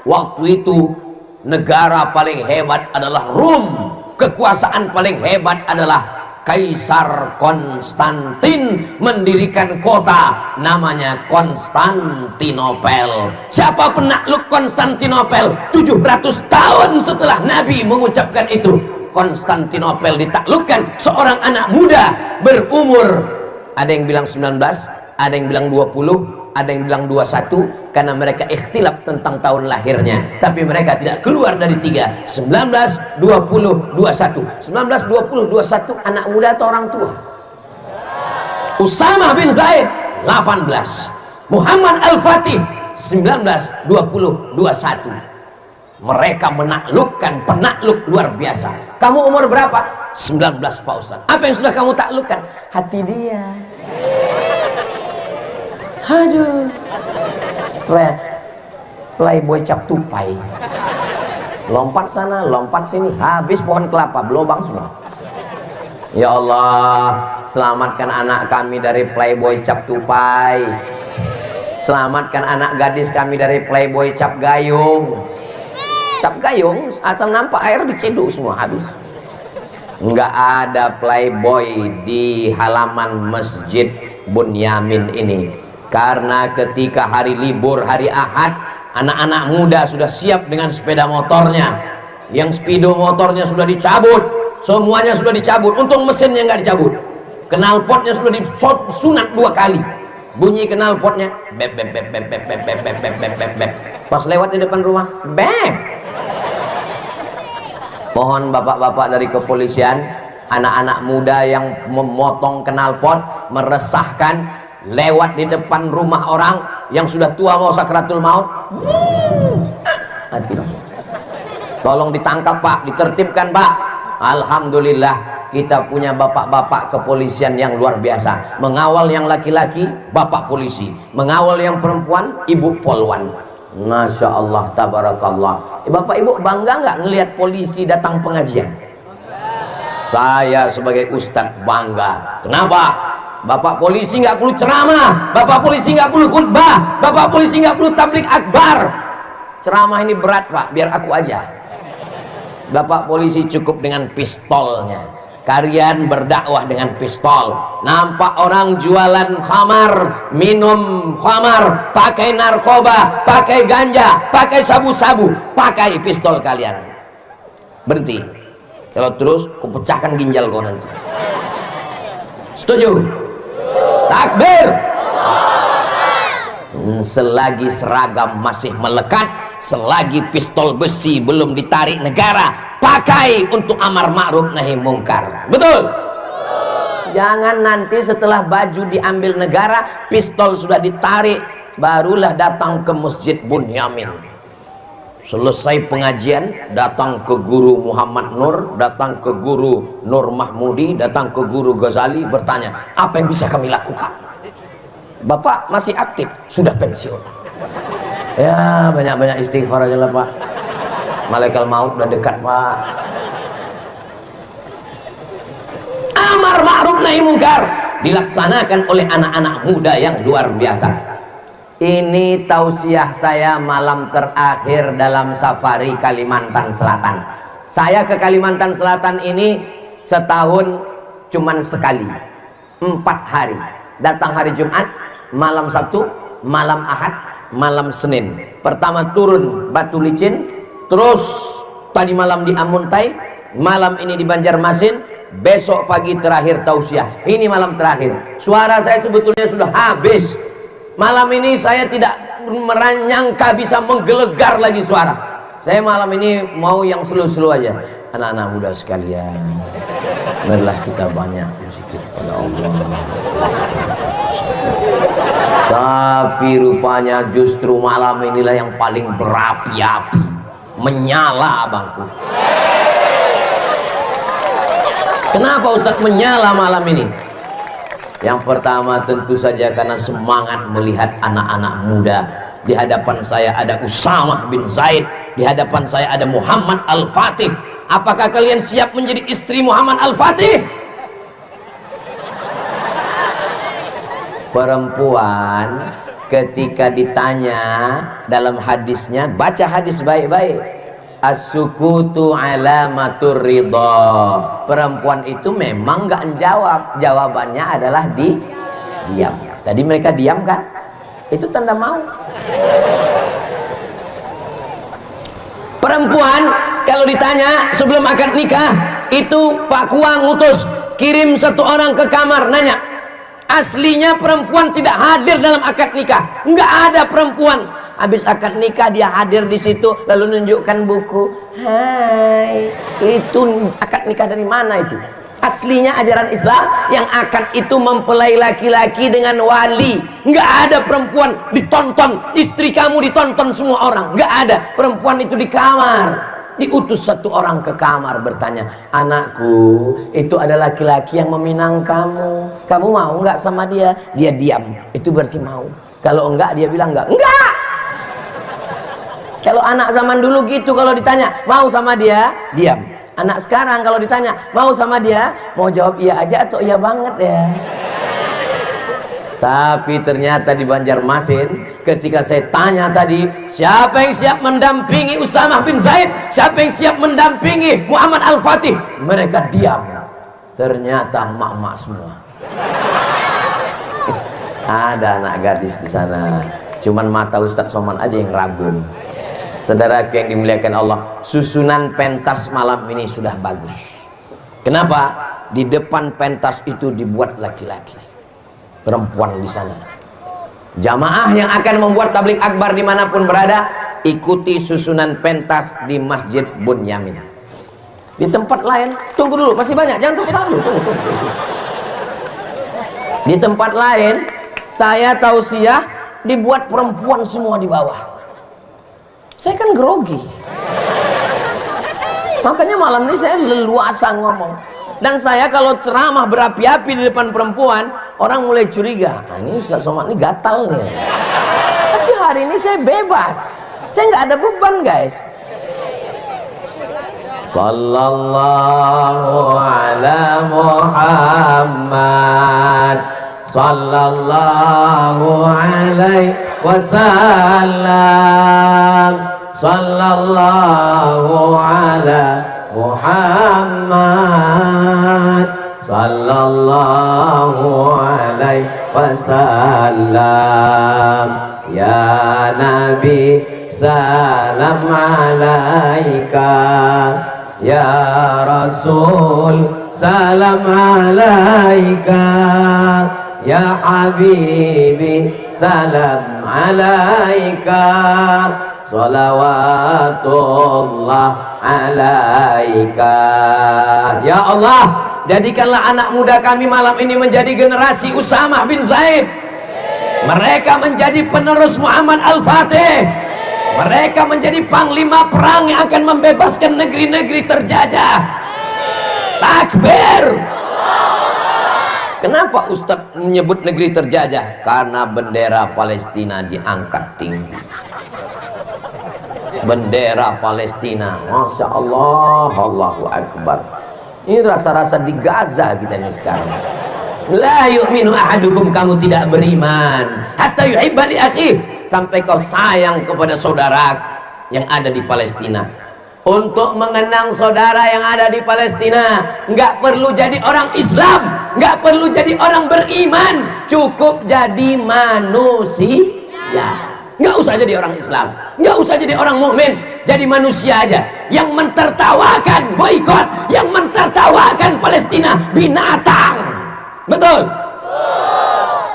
Waktu itu negara paling hebat adalah Rum, kekuasaan paling hebat adalah Kaisar Konstantin, mendirikan kota namanya Konstantinopel. Siapa penakluk Konstantinopel? 700 tahun setelah Nabi mengucapkan itu, Konstantinopel ditaklukkan. Seorang anak muda berumur, ada yang bilang 19, ada yang bilang 20, ada yang bilang 21, karena mereka ikhtilaf tentang tahun lahirnya, tapi mereka tidak keluar dari 3, 19, 20, 21. 19, 20, 21 anak muda atau orang tua? Usamah bin Zaid 18, Muhammad Al-Fatih 19, 20, 21. Mereka menaklukkan, penakluk luar biasa. Kamu umur berapa? 19 Pak Ustaz. Apa yang sudah kamu taklukkan? Hati dia. Aduh, playboy cap tupai, lompat sana lompat sini, habis pohon kelapa berlubang semua. Ya Allah, selamatkan anak kami dari playboy cap tupai, selamatkan anak gadis kami dari playboy cap gayung. Cap gayung asal nampak air diceduk semua, habis. Nggak ada playboy di halaman Masjid Bunyamin ini. Karena ketika hari libur, hari Ahad, anak-anak muda sudah siap dengan sepeda motornya. Yang speedo motornya sudah dicabut, semuanya sudah dicabut. Untung mesinnya nggak dicabut. Knalpotnya sudah disunat 2 kali. Bunyi knalpotnya, bep bep bep bep bep bep bep bep bep bep bep. Pas lewat di depan rumah, bep. Mohon bapak-bapak dari kepolisian, anak-anak muda yang memotong knalpot, meresahkan, lewat di depan rumah orang yang sudah tua mau sakratul maut, mati langsung. Tolong ditangkap Pak, ditertibkan Pak. Alhamdulillah kita punya bapak-bapak kepolisian yang luar biasa. Mengawal yang laki-laki, bapak polisi. Mengawal yang perempuan, ibu polwan. Masya Allah, tabarakallah. Bapak ibu bangga nggak ngelihat polisi datang pengajian? Saya sebagai ustadz bangga. Kenapa? Bapak polisi nggak perlu ceramah, bapak polisi nggak perlu khutbah, bapak polisi nggak perlu tablik akbar. Ceramah ini berat Pak, biar aku aja. Bapak polisi cukup dengan pistolnya. Kalian berdakwah dengan pistol. Nampak orang jualan khamar, minum khamar, pakai narkoba, pakai ganja, pakai sabu-sabu, pakai pistol kalian. Berhenti. Kalau terus, kupecahkan ginjal kau nanti. Setuju? Takbir. Selagi seragam masih melekat, selagi pistol besi belum ditarik negara, pakai untuk amar ma'ruf nahi mungkar. Betul? Jangan nanti setelah baju diambil negara, pistol sudah ditarik, barulah datang ke Masjid Bunyamin. Selesai pengajian, datang ke guru Muhammad Nur, datang ke guru Nur Mahmudi, datang ke guru Ghazali, bertanya, apa yang bisa kami lakukan? Bapak masih aktif, sudah pensiun. Ya, banyak-banyak istighfar aja lah Pak. Malaikat maut udah dekat Pak. amar ma'ruf nahi mungkar dilaksanakan oleh anak-anak muda yang luar biasa. Ini tausiah saya malam terakhir dalam safari Kalimantan Selatan. Saya ke Kalimantan Selatan ini setahun cuman sekali, 4 hari. Datang hari Jumat, malam Sabtu, malam Ahad, malam Senin. Pertama turun Batu Licin, terus tadi malam di Amuntai, malam ini di Banjarmasin, besok pagi terakhir tausiah. Ini malam terakhir. Suara saya sebetulnya sudah habis. Malam ini saya tidak menyangka bisa menggelegar lagi suara. Saya malam ini mau yang slow-slow aja. Anak-anak muda sekalian, marilah kita banyak berzikir kepada Allah. Tapi rupanya justru malam inilah yang paling berapi-api, menyala abangku. Kenapa Ustadz menyala malam ini? Yang pertama tentu saja karena semangat melihat anak-anak muda. Di hadapan saya ada Usamah bin Zaid, di hadapan saya ada Muhammad Al-Fatih. Apakah kalian siap menjadi istri Muhammad Al-Fatih? Perempuan ketika ditanya dalam hadisnya, baca hadis baik-baik, as-sukutu alamatur ridha. Perempuan itu memang nggak jawab, jawabannya adalah diam. Tadi mereka diam kan, itu tanda mau. Perempuan kalau ditanya sebelum akad nikah, itu Pak Kuang ngutus kirim satu orang ke kamar nanya, aslinya perempuan tidak hadir dalam akad nikah. Nggak ada perempuan habis akad nikah dia hadir di situ lalu nunjukkan buku. Hai, itu akad nikah dari mana itu? Aslinya ajaran Islam yang akad itu mempelai laki-laki dengan wali. Nggak ada perempuan ditonton, istri kamu ditonton semua orang. Nggak ada. Perempuan itu di kamar. Diutus satu orang ke kamar bertanya, anakku, itu ada laki-laki yang meminang kamu. Kamu mau nggak sama dia? Dia diam. Itu berarti mau. Kalau enggak, dia bilang enggak. Enggak! Kalau anak zaman dulu gitu, kalau ditanya mau sama dia, diam. Anak sekarang kalau ditanya mau sama dia, mau jawab iya aja atau iya banget ya. Tapi ternyata di Banjarmasin ketika saya tanya tadi, siapa yang siap mendampingi Usamah bin Zaid, siapa yang siap mendampingi Muhammad Al-Fatih, mereka diam. Ternyata emak-emak semua. Ada anak gadis di sana, cuman mata Ustadz Somad aja yang rabun. Saudara yang dimuliakan Allah, susunan pentas malam ini sudah bagus. Kenapa? Di depan pentas itu dibuat laki-laki, perempuan di sana. Jamaah yang akan membuat tabligh akbar dimanapun berada, ikuti susunan pentas di Masjid Bunyamin. Di tempat lain, tunggu dulu, masih banyak, jangan tepuk tangan dulu, tunggu. Di tempat lain, saya tausiah dibuat perempuan semua di bawah. Saya kan grogi, makanya malam ini saya leluasa ngomong. Dan saya kalau ceramah berapi-api di depan perempuan, orang mulai curiga, nah, ini Ustaz Somad ini gatal nih. Tapi hari ini saya bebas, saya nggak ada beban guys. Sallallahu ala Muhammad, sallallahu alaihi wasallam, sallallahu ala Muhammad, sallallahu alaihi wasallam. Ya Nabi salam alaika, ya Rasul salam alaika, ya Habibi salam alaika, salawatullah alaika. Ya Allah, jadikanlah anak muda kami malam ini menjadi generasi Usamah bin Zaid. Mereka menjadi penerus Muhammad Al-Fatih. Mereka menjadi panglima perang yang akan membebaskan negeri-negeri terjajah. Takbir. Kenapa Ustadz menyebut negeri terjajah? Karena bendera Palestina diangkat tinggi. Bendera Palestina, Masya Allah, Allahu Akbar. Ini rasa-rasa di Gaza kita nih sekarang. La yu'minu ahadukum, kamu tidak beriman hatta yuhibba li akhihi, sampai kau sayang kepada saudara yang ada di Palestina. Untuk mengenang saudara yang ada di Palestina, nggak perlu jadi orang Islam, nggak perlu jadi orang beriman, cukup jadi manusia. Nggak usah jadi orang Islam, nggak usah jadi orang mukmin, jadi manusia aja yang mentertawakan boikot, yang mentertawakan Palestina, binatang. Betul?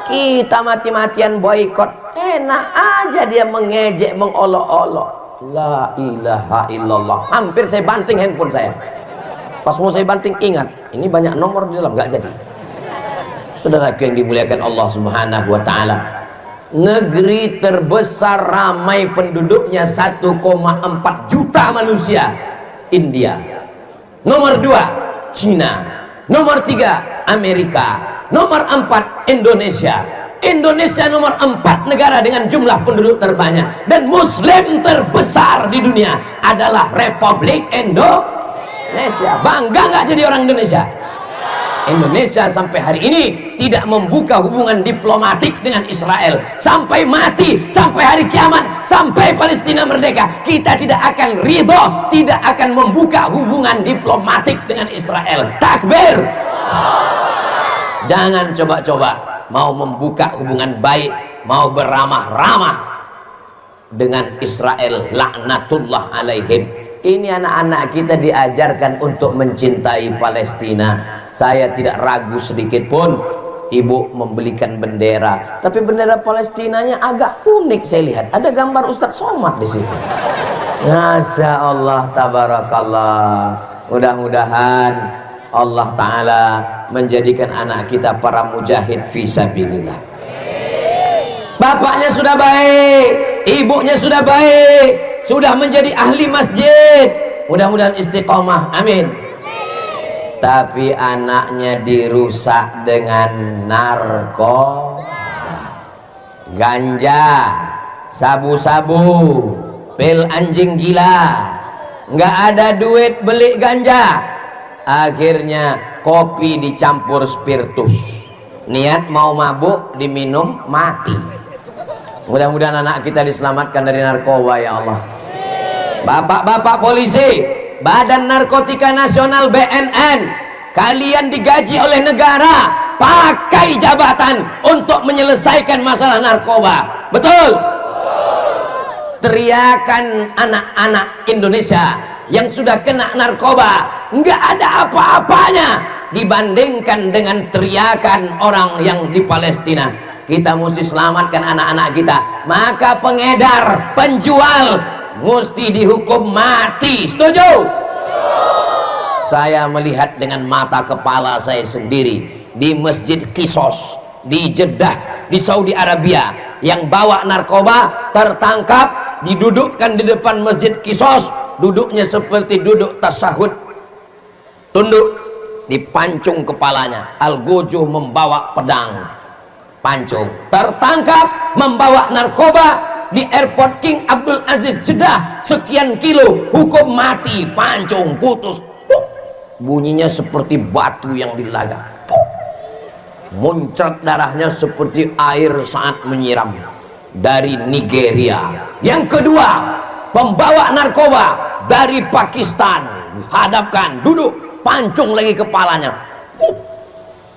Kita mati-matian boikot, enak aja dia mengejek, mengolok-olok. La ilaha illallah. Hampir saya banting handphone saya. Pas mau saya banting, ingat ini banyak nomor di dalam, nggak jadi. Saudaraku yang dimuliakan Allah Subhanahu wa taala, negeri terbesar ramai penduduknya 1,4 juta manusia, India. Nomor 2 Cina, nomor 3 Amerika, nomor 4 Indonesia. Indonesia nomor 4 negara dengan jumlah penduduk terbanyak, dan muslim terbesar di dunia adalah Republik Indonesia. Bangga nggak jadi orang Indonesia? Indonesia sampai hari ini tidak membuka hubungan diplomatik dengan Israel. Sampai mati, sampai hari kiamat, sampai Palestina merdeka, kita tidak akan ridho, tidak akan membuka hubungan diplomatik dengan Israel. Takbir. Jangan coba-coba mau membuka hubungan baik, mau beramah-ramah dengan Israel, laknatullah alaihim. Ini anak-anak kita diajarkan untuk mencintai Palestina. Saya tidak ragu sedikit pun ibu membelikan bendera, tapi bendera Palestinanya agak unik. Saya lihat ada gambar Ustadz Somad di situ. Masya Allah, tabarakallah. Mudah-mudahan Allah Ta'ala menjadikan anak kita para mujahid fisabilillah. Bapaknya sudah baik, ibunya sudah baik, sudah menjadi ahli masjid, mudah-mudahan istiqomah, amin. Tapi anaknya dirusak dengan narkoba, ganja, sabu-sabu, pil anjing gila. Nggak ada duit beli ganja, akhirnya kopi dicampur spiritus, niat mau mabuk, diminum, mati. Mudah-mudahan anak kita diselamatkan dari narkoba, ya Allah. Bapak-bapak polisi, Badan Narkotika Nasional BNN, kalian digaji oleh negara, pakai jabatan untuk menyelesaikan masalah narkoba. Betul? Teriakan anak-anak Indonesia yang sudah kena narkoba nggak ada apa-apanya dibandingkan dengan teriakan orang yang di Palestina. Kita mesti selamatkan anak-anak kita, maka pengedar, penjual mesti dihukum mati. Setuju? Saya melihat dengan mata kepala saya sendiri di Masjid Qisas di Jeddah di Saudi Arabia, yang bawa narkoba tertangkap, didudukkan di depan Masjid Qisas, duduknya seperti duduk tasyahud, tunduk, dipancung kepalanya. Al-Gojo membawa pedang, pancung, tertangkap membawa narkoba di airport King Abdul Aziz Jeddah, sekian kilo, hukum mati, pancung, putus. Bunyinya seperti batu yang dilaga, muncrat darahnya seperti air saat menyiram. Dari Nigeria. Yang kedua, pembawa narkoba dari Pakistan, hadapkan, duduk, pancung lagi kepalanya.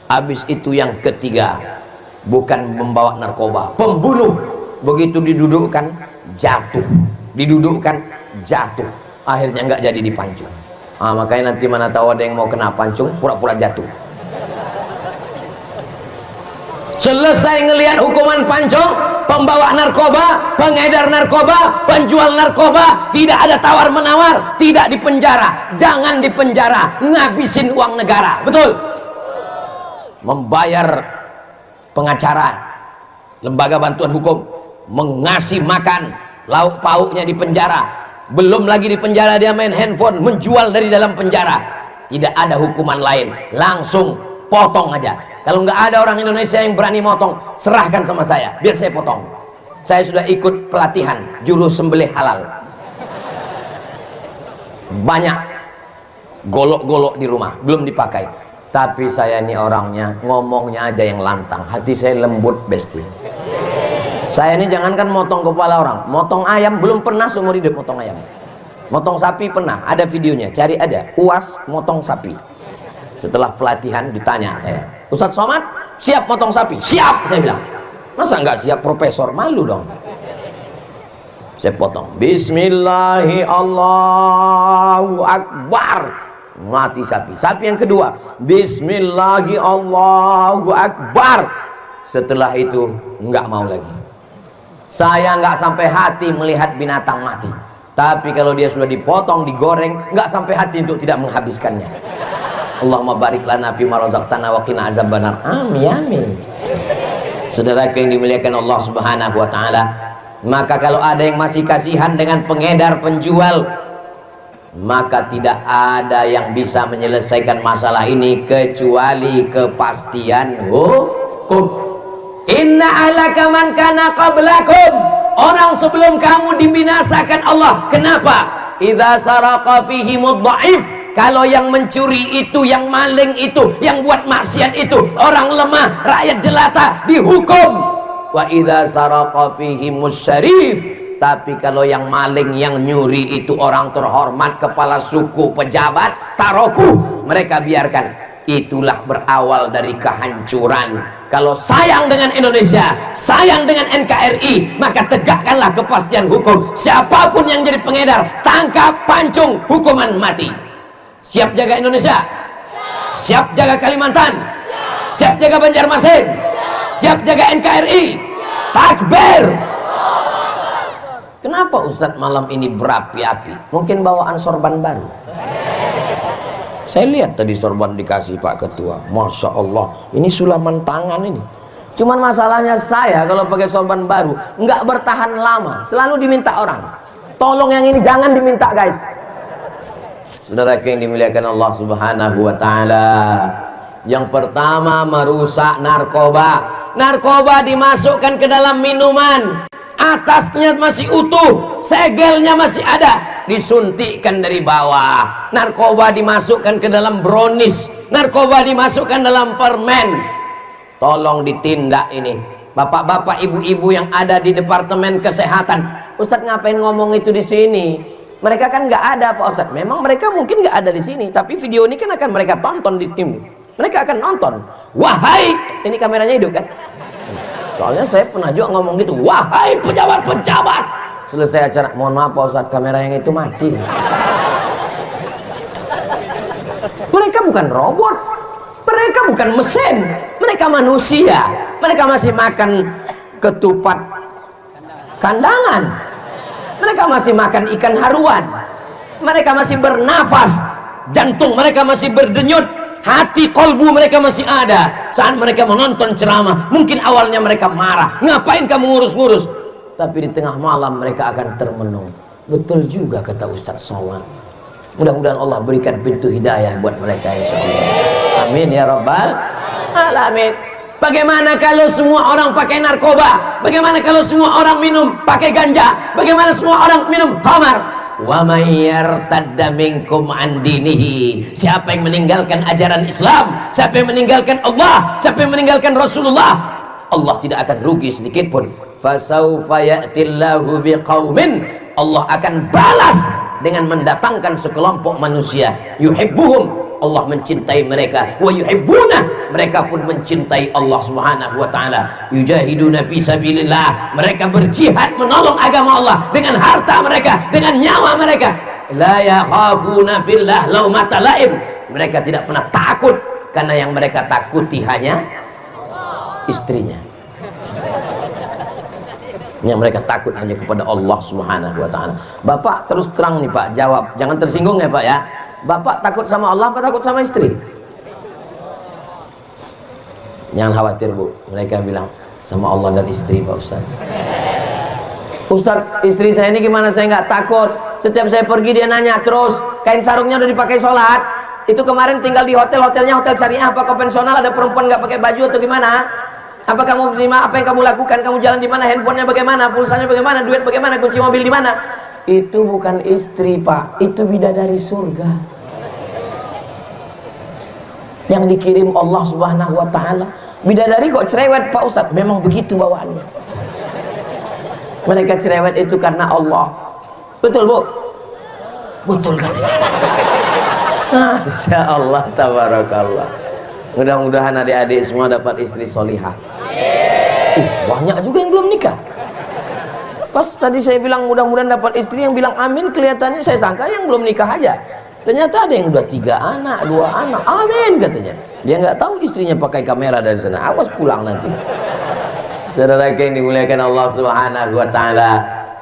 Habis itu yang ketiga, bukan membawa narkoba, pembunuh. Begitu didudukkan, jatuh, didudukkan, jatuh, akhirnya nggak jadi dipancung. Makanya nanti mana tahu ada yang mau kena pancung, pura-pura jatuh. Selesai ngelihat hukuman pancung, pembawa narkoba, pengedar narkoba, penjual narkoba, tidak ada tawar menawar, tidak dipenjara. Jangan dipenjara, ngabisin uang negara. Betul? Membayar pengacara, lembaga bantuan hukum, mengasih makan, lauk pauknya di penjara. Belum lagi di penjara dia main handphone, menjual dari dalam penjara. Tidak ada hukuman lain, langsung potong aja. Kalau nggak ada orang Indonesia yang berani motong, serahkan sama saya, biar saya potong. Saya sudah ikut pelatihan juru sembelih halal. Banyak golok-golok di rumah, belum dipakai. Tapi saya ini orangnya ngomongnya aja yang lantang, hati saya lembut besti. Saya ini jangankan motong kepala orang, motong ayam belum pernah seumur hidup motong ayam. Motong sapi pernah, ada videonya, cari aja, UAS motong sapi. Setelah pelatihan ditanya saya, Ustadz Somad siap motong sapi? Siap, saya bilang. Masa nggak siap profesor, malu dong. Saya potong, Bismillahi Allahu Akbar, mati sapi. Sapi yang kedua, Bismillahi Allahu Akbar. Setelah itu nggak mau lagi. Saya nggak sampai hati melihat binatang mati. Tapi kalau dia sudah dipotong, digoreng, nggak sampai hati untuk tidak menghabiskannya. Allahumma barik lana fima razaqtana wa qina azabannar. Amin amin. Saudaraku yang dimuliakan Allah Subhanahu wa taala, maka kalau ada yang masih kasihan dengan pengedar penjual, maka tidak ada yang bisa menyelesaikan masalah ini kecuali kepastian hukum. Inna alaka man kana qablakum, orang sebelum kamu dibinasakan Allah. Kenapa? Idza saraqa fihimud dhaif, kalau yang mencuri itu, yang maling itu, yang buat maksiat itu orang lemah, rakyat jelata, dihukum. Wa idza saraqa fihimus syarif, tapi kalau yang maling, yang nyuri itu orang terhormat, kepala suku, pejabat, taroku, mereka biarkan. Itulah berawal dari kehancuran. Kalau sayang dengan Indonesia, sayang dengan NKRI, maka tegakkanlah kepastian hukum. Siapapun yang jadi pengedar, tangkap, pancung, hukuman mati. Siap jaga Indonesia? Siap jaga Kalimantan? Siap jaga Banjarmasin? Siap jaga NKRI? Takbir! Kenapa Ustadz malam ini berapi-api? Mungkin bawaan sorban baru. Saya lihat tadi sorban dikasih Pak Ketua, Masya Allah, ini sulaman tangan ini. Cuman masalahnya saya kalau pakai sorban baru nggak bertahan lama, selalu diminta orang. Tolong yang ini jangan diminta guys. Saudara yang dimuliakan Allah Subhanahu wa taala, yang pertama merusak narkoba. Narkoba dimasukkan ke dalam minuman, atasnya masih utuh, segelnya masih ada, disuntikkan dari bawah. Narkoba dimasukkan ke dalam brownies, narkoba dimasukkan dalam permen. Tolong ditindak ini bapak-bapak, ibu-ibu yang ada di Departemen Kesehatan. Ustadz ngapain ngomong itu di sini? Mereka kan nggak ada Pak Ustadz. Memang mereka mungkin nggak ada di sini, tapi video ini kan akan mereka tonton di tim. Mereka akan nonton. Wahai, ini kameranya hidup kan? Soalnya saya pernah juga ngomong gitu. Wahai pejabat-pejabat. Selesai acara, mohon maaf Pak Ustadz, kamera yang itu mati. Mereka bukan robot, mereka bukan mesin, mereka manusia. Mereka masih makan ketupat kandangan, mereka masih makan ikan haruan, mereka masih bernafas, jantung mereka masih berdenyut, hati kolbu mereka masih ada. Saat mereka menonton ceramah, mungkin awalnya mereka marah, ngapain kamu ngurus-ngurus, tapi di tengah malam mereka akan termenung. Betul juga kata Ustadz Somad. Mudah-mudahan Allah berikan pintu hidayah buat mereka insyaallah. Amin ya rabbal alamin. Bagaimana kalau semua orang pakai narkoba? Bagaimana kalau semua orang minum pakai ganja? Bagaimana semua orang minum khamar? Wa may yartadda minkum an dinihi, siapa yang meninggalkan ajaran Islam, siapa yang meninggalkan Allah, siapa yang meninggalkan Rasulullah, Allah tidak akan rugi sedikit pun. Fasaufa ya'tillahu biqaumin, Allah akan balas dengan mendatangkan sekelompok manusia, yuhibbuhum, Allah mencintai mereka, wa yuhibbuna, mereka pun mencintai Allah Subhanahu wa taala. Yujahiduna fi sabilillah, mereka berjihad menolong agama Allah dengan harta mereka, dengan nyawa mereka. La yakhafuna fillah laumata laim, mereka tidak pernah takut karena yang mereka takuti hanya istrinya. Yang mereka takut hanya kepada Allah Subhanahu wa taala. Bapak terus terang nih Pak, jawab, jangan tersinggung ya Pak ya. Bapak takut sama Allah apa takut sama istri? Jangan khawatir Bu, mereka bilang sama Allah dan istri Pak Ustaz. Ustaz, istri saya ini gimana? Saya nggak takut. Setiap saya pergi dia nanya terus, kain sarungnya udah dipakai sholat? Itu kemarin tinggal di hotel, hotelnya hotel syariah apa konvensional, ada perempuan nggak pakai baju atau gimana? Apa kamu terima? Apa yang kamu lakukan? Kamu jalan di mana? Handphonenya bagaimana? Pulsanya bagaimana? Duit bagaimana? Kunci mobil di mana? Itu bukan istri Pak, itu bidadari surga. yang dikirim Allah Subhanahu wa taala. Bidadari kok cerewet Pak Ustadz? Memang begitu bawaannya. Mereka cerewet itu karena Allah. Betul Bu? Betul katanya. Masya Allah, tabarakallah. Mudah-mudahan adik-adik semua dapat istri solihah. Banyak juga yang belum nikah. Pas tadi saya bilang mudah-mudahan dapat istri, yang bilang amin kelihatannya saya sangka yang belum nikah aja. Ternyata ada yang udah 3 anak, 2 anak, amin katanya. Dia nggak tahu istrinya pakai kamera dari sana. Awas pulang nanti. Saudara yang dimuliakan Allah Subhanahu wa taala,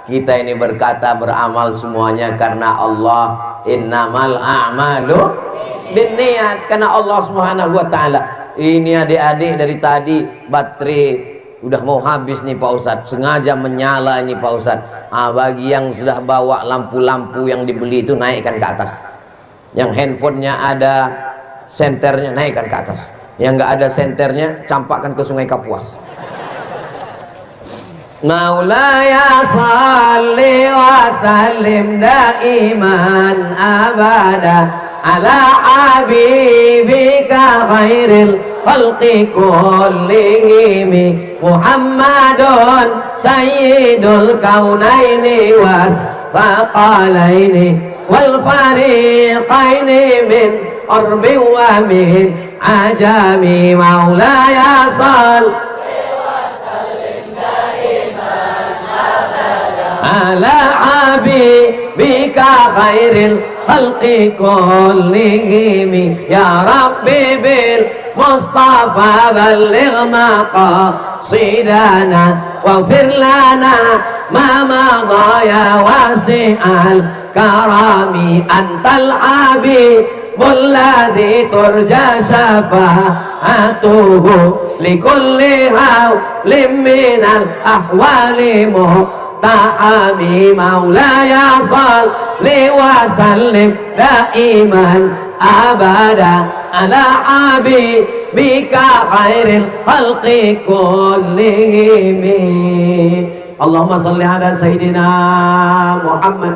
kita ini berkata beramal semuanya karena Allah. Innamal a'malu binniyat, karena Allah Subhanahu wa taala. Ini adik-adik dari tadi baterai udah mau habis nih Pak Ustadz, sengaja menyala ini Pak Ustadz. Bagi yang sudah bawa lampu-lampu yang dibeli itu naikkan ke atas. Yang handphonenya ada senternya naikkan ke atas. Yang nggak ada senternya campakkan ke Sungai Kapuas. Maulaya salli wa sallim daiman abada ala habibika khairil khalqi kullihim Muhammadun sayyidul kaunaini wa thaqalaini wal fariqaini min arbi wa min ajami. Maulaya salli ala habibika khairil khalqi kullihim ya rabbi bil mustafa balligh maqasidana waghfir lana ma madha ya wasi'al karami antal habibul ladzi turja syafa'atuhu likulli hawlim minal ahwali ta'ami. Maulaya salli wa sallim daiman abada ala habibika khairil khalqi kullihim. Allahumma salli ala sayyidina Muhammad.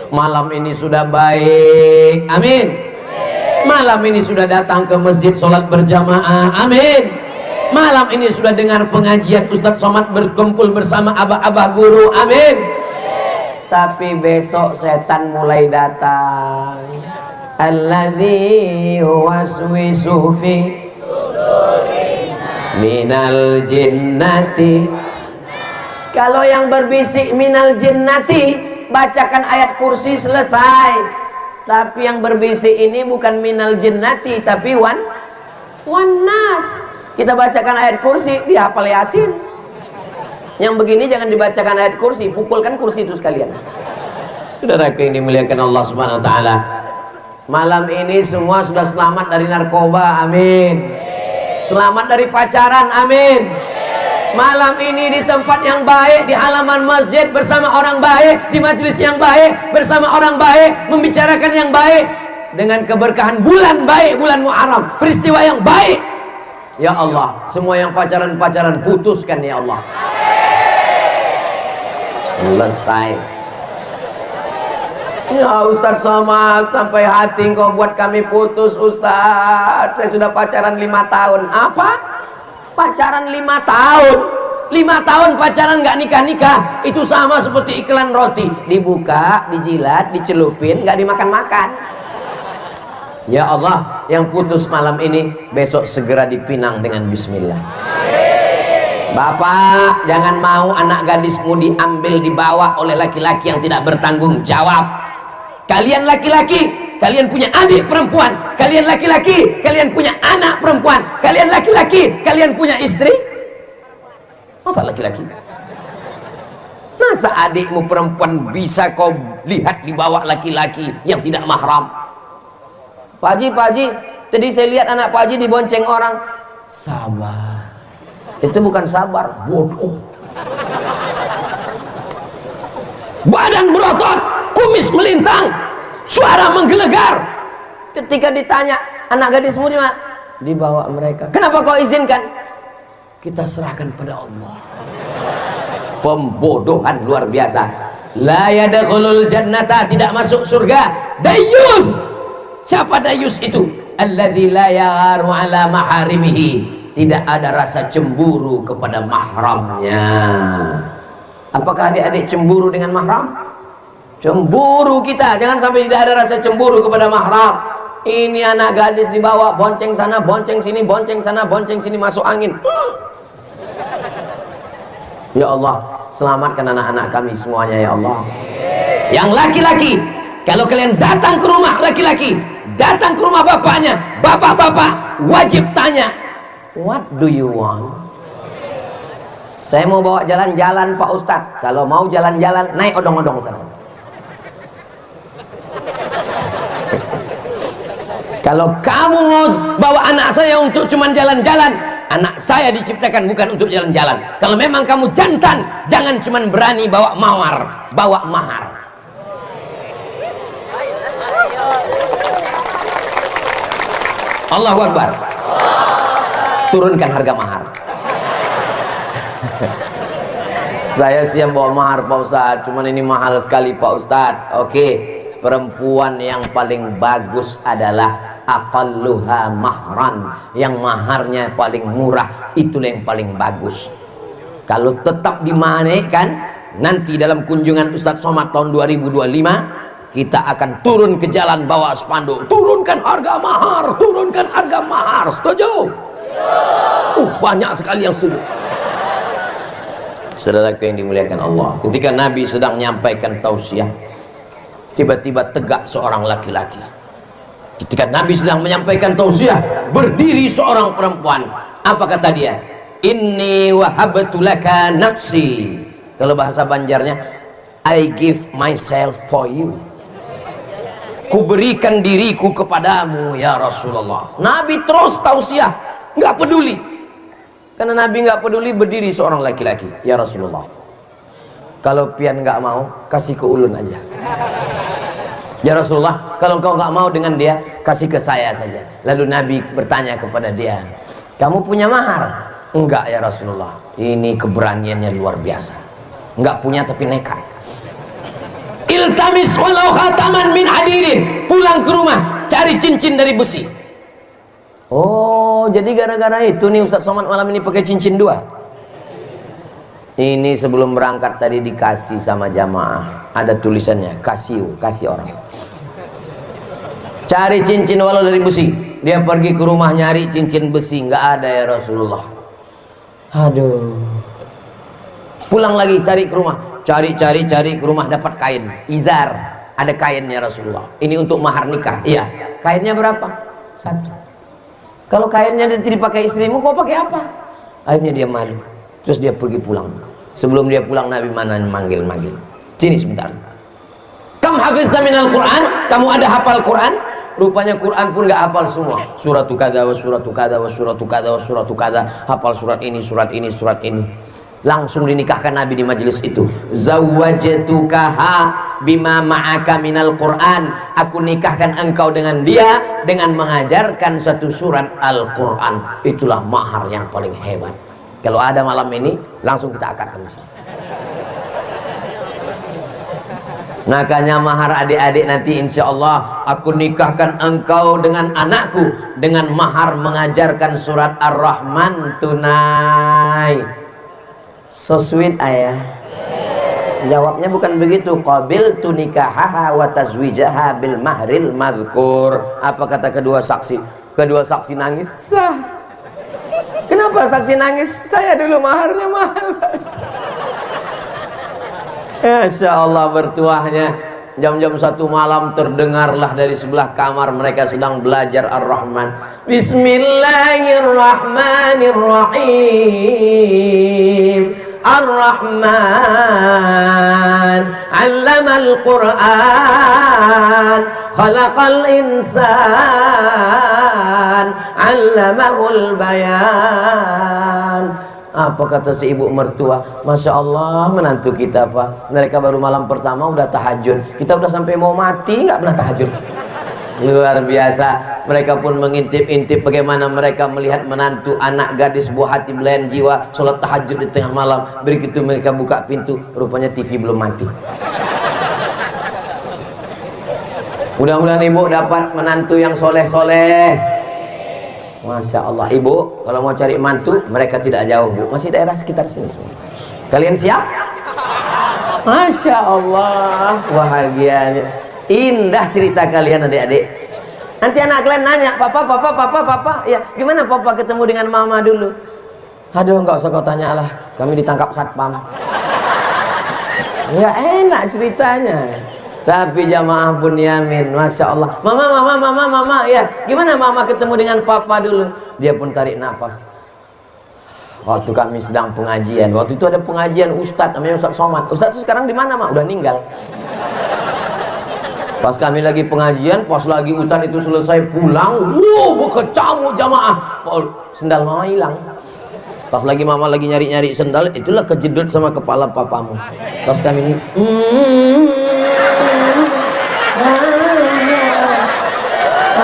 Malam ini sudah baik, amin. Malam ini sudah datang ke masjid sholat berjamaah, amin. Malam ini sudah dengar pengajian Ustadz Somad berkumpul bersama abah-abah guru, amin. Tapi besok setan mulai datang. Alladzi waswisu fi minal jinnati. Kalau yang berbisik minal jinnati, bacakan ayat kursi selesai. Tapi yang berbisik ini bukan minal jinnati, tapi wan nas. Kita bacakan ayat kursi, dia hafal Yasin. Yang begini jangan dibacakan ayat kursi, pukulkan kursi itu sekalian. Saudara yang dimuliakan Allah Subhanahu wa taala, malam ini semua sudah selamat dari narkoba, amin. Selamat dari pacaran, amin. Malam ini di tempat yang baik, di halaman masjid bersama orang baik, di majelis yang baik bersama orang baik, membicarakan yang baik dengan keberkahan bulan baik, bulan Muharram, peristiwa yang baik. Ya Allah, semua yang pacaran-pacaran putuskan ya Allah. Selesai. Ya Ustadz Somad, sampai hati kau buat kami putus Ustadz. Saya sudah pacaran 5 tahun. Apa? Pacaran 5 tahun? 5 tahun pacaran nggak nikah-nikah? Itu sama seperti iklan roti. Dibuka, dijilat, dicelupin, nggak dimakan-makan. Ya Allah, yang putus malam ini besok segera dipinang dengan bismillah. Bapak, jangan mau anak gadismu diambil, dibawa oleh laki-laki yang tidak bertanggung jawab. Kalian laki-laki, kalian punya adik perempuan. Kalian laki-laki, kalian punya anak perempuan. Kalian laki-laki, kalian punya istri. Masa laki-laki? Masa adikmu perempuan bisa kau lihat dibawa laki-laki yang tidak mahram? Pak Haji, tadi saya lihat anak Pak Haji dibonceng orang. Sabar. Itu bukan sabar, bodoh. Badan berotot, kumis melintang, suara menggelegar. Ketika ditanya, anak gadismu di mana? Dibawa mereka. Kenapa kau izinkan? Kita serahkan pada Allah. Pembodohan luar biasa. La yadkhulul jannata, tidak masuk surga. Dayyus, Siapa dayus itu? Alladzi la yagharu ala maharimihi, tidak ada rasa cemburu kepada mahramnya. Apakah adik-adik cemburu dengan mahram? Cemburu kita, jangan sampai tidak ada rasa cemburu kepada mahram. Ini anak gadis dibawa, bonceng sana, bonceng sini, bonceng sana, bonceng sini, masuk angin. Ya Allah, selamatkan anak-anak kami semuanya ya Allah. Yang laki-laki, kalau kalian datang ke rumah laki-laki, datang ke rumah bapaknya, bapak-bapak wajib tanya, what do you want? Saya mau bawa jalan-jalan Pak Ustadz. Kalau mau jalan-jalan, naik odong-odong sana. Kalau kamu mau bawa anak saya untuk cuman jalan-jalan, anak saya diciptakan bukan untuk jalan-jalan. Kalau memang kamu jantan, jangan cuman berani bawa mawar, bawa mahar. Allahu Akbar. Turunkan harga mahar. Saya siap bawa mahar Pak Ustadz, cuman ini mahal sekali Pak Ustadz. Oke, perempuan yang paling bagus adalah aqalluha mahran, yang maharnya paling murah, itulah yang paling bagus. Kalau tetap dimanekkan, nanti dalam kunjungan Ustadz Somad tahun 2025 kita akan turun ke jalan bawa spanduk, turunkan harga mahar, turunkan harga mahar. Setuju? Banyak sekali yang setuju. Saudaraku yang dimuliakan Allah, ketika Nabi sedang menyampaikan tausiah, tiba-tiba tegak seorang laki-laki. Ketika Nabi sedang menyampaikan tausiah, berdiri seorang perempuan. Apa kata dia? Inni wahabtu laka nafsi. Kalau bahasa Banjarnya, I give myself for you. Ku berikan diriku kepadamu ya Rasulullah. Nabi terus tausiah, nggak peduli. Karena Nabi nggak peduli, berdiri seorang laki-laki, ya Rasulullah, kalau pian nggak mau, kasih ke ulun aja. Ya Rasulullah, kalau kau nggak mau dengan dia, kasih ke saya saja. Lalu Nabi bertanya kepada dia, kamu punya mahar? Enggak ya Rasulullah. Ini keberaniannya luar biasa. Enggak punya tapi nekat. Iltamis walau khataman min hadidin. Pulang ke rumah, cari cincin dari besi. Oh, jadi gara-gara itu nih Ustadz Somad malam ini pakai cincin 2. Ini sebelum berangkat tadi dikasih sama jamaah, ada tulisannya, kasih orang. Cari cincin walau dari besi. Dia pergi ke rumah nyari cincin besi, nggak ada ya Rasulullah. Aduh. Pulang lagi cari ke rumah, cari ke rumah, dapat kain izar, ada kainnya Rasulullah. Ini untuk mahar nikah. Iya. Kainnya berapa? 1. Kalau kainnya dipakai istrimu, kau pakai apa? Akhirnya dia malu. Terus dia pergi pulang. Sebelum dia pulang, Nabi mana manggil. Sini sebentar. Kam hafizta minal Quran? Kamu ada hafal Quran? Rupanya Quran pun gak hafal semua. Suratu kada wa suratu kada wa suratu kada wa suratu kada. Hafal surat ini, surat ini, surat ini. Langsung dinikahkan Nabi di majelis itu. Zawwajtukaha bima ma'aka minal Quran. Aku nikahkan engkau dengan dia dengan mengajarkan satu surat Al-Quran. Itulah mahar yang paling hebat. Kalau ada malam ini, langsung kita akadkan di sini. Makanya mahar adik-adik nanti insya Allah, aku nikahkan engkau dengan anakku dengan mahar mengajarkan surat Ar-Rahman tunai. So sweet ayah. Jawabnya bukan begitu. Qabiltu nikahaha wa tazwijaha bil mahril madhkur. Apa kata kedua saksi? Kedua saksi nangis. Sah. Kenapa saksi nangis? Saya dulu maharnya mahal. Insya Allah bertuahnya. Jam-jam 1 malam terdengarlah dari sebelah kamar mereka sedang belajar Ar-Rahman. Bismillahirrahmanirrahim. Ar-Rahman 'allamal Qur'an, khalaqal insan, 'allamahul bayan. Apa kata si ibu mertua? Masya Allah, menantu kita Pak, mereka baru malam pertama udah tahajud, kita udah sampai mau mati nggak pernah tahajud. Luar biasa. Mereka pun mengintip-intip bagaimana mereka melihat menantu anak gadis buah hati belayan jiwa sholat tahajud di tengah malam. Begitu mereka buka pintu, rupanya TV belum mati. Mudah-mudahan ibu dapat menantu yang soleh-soleh. Masya Allah. Ibu kalau mau cari mantu, mereka tidak jauh bu, masih daerah sekitar sini semua. Kalian siap? Masya Allah, bahagianya. Indah cerita kalian adik-adik. Nanti anak kalian nanya, papa, ya gimana papa ketemu dengan mama dulu? Aduh, nggak usah kau tanya lah, kami ditangkap satpam. Nggak enak ceritanya. Tapi jamaah Bunyamin, Masya Allah. Mama, ya gimana mama ketemu dengan papa dulu? Dia pun tarik nafas. Waktu kami sedang pengajian, waktu itu ada pengajian Ustadz namanya Ustadz Somad. Ustadz itu sekarang di mana mak? Udah ninggal. Pas kami lagi pengajian, pas lagi Ustadz itu selesai pulang, kecamuk jamaah, sendal mama hilang. Pas lagi mama lagi nyari-nyari sendal, itulah kejedut sama kepala papamu. Pas kami ini,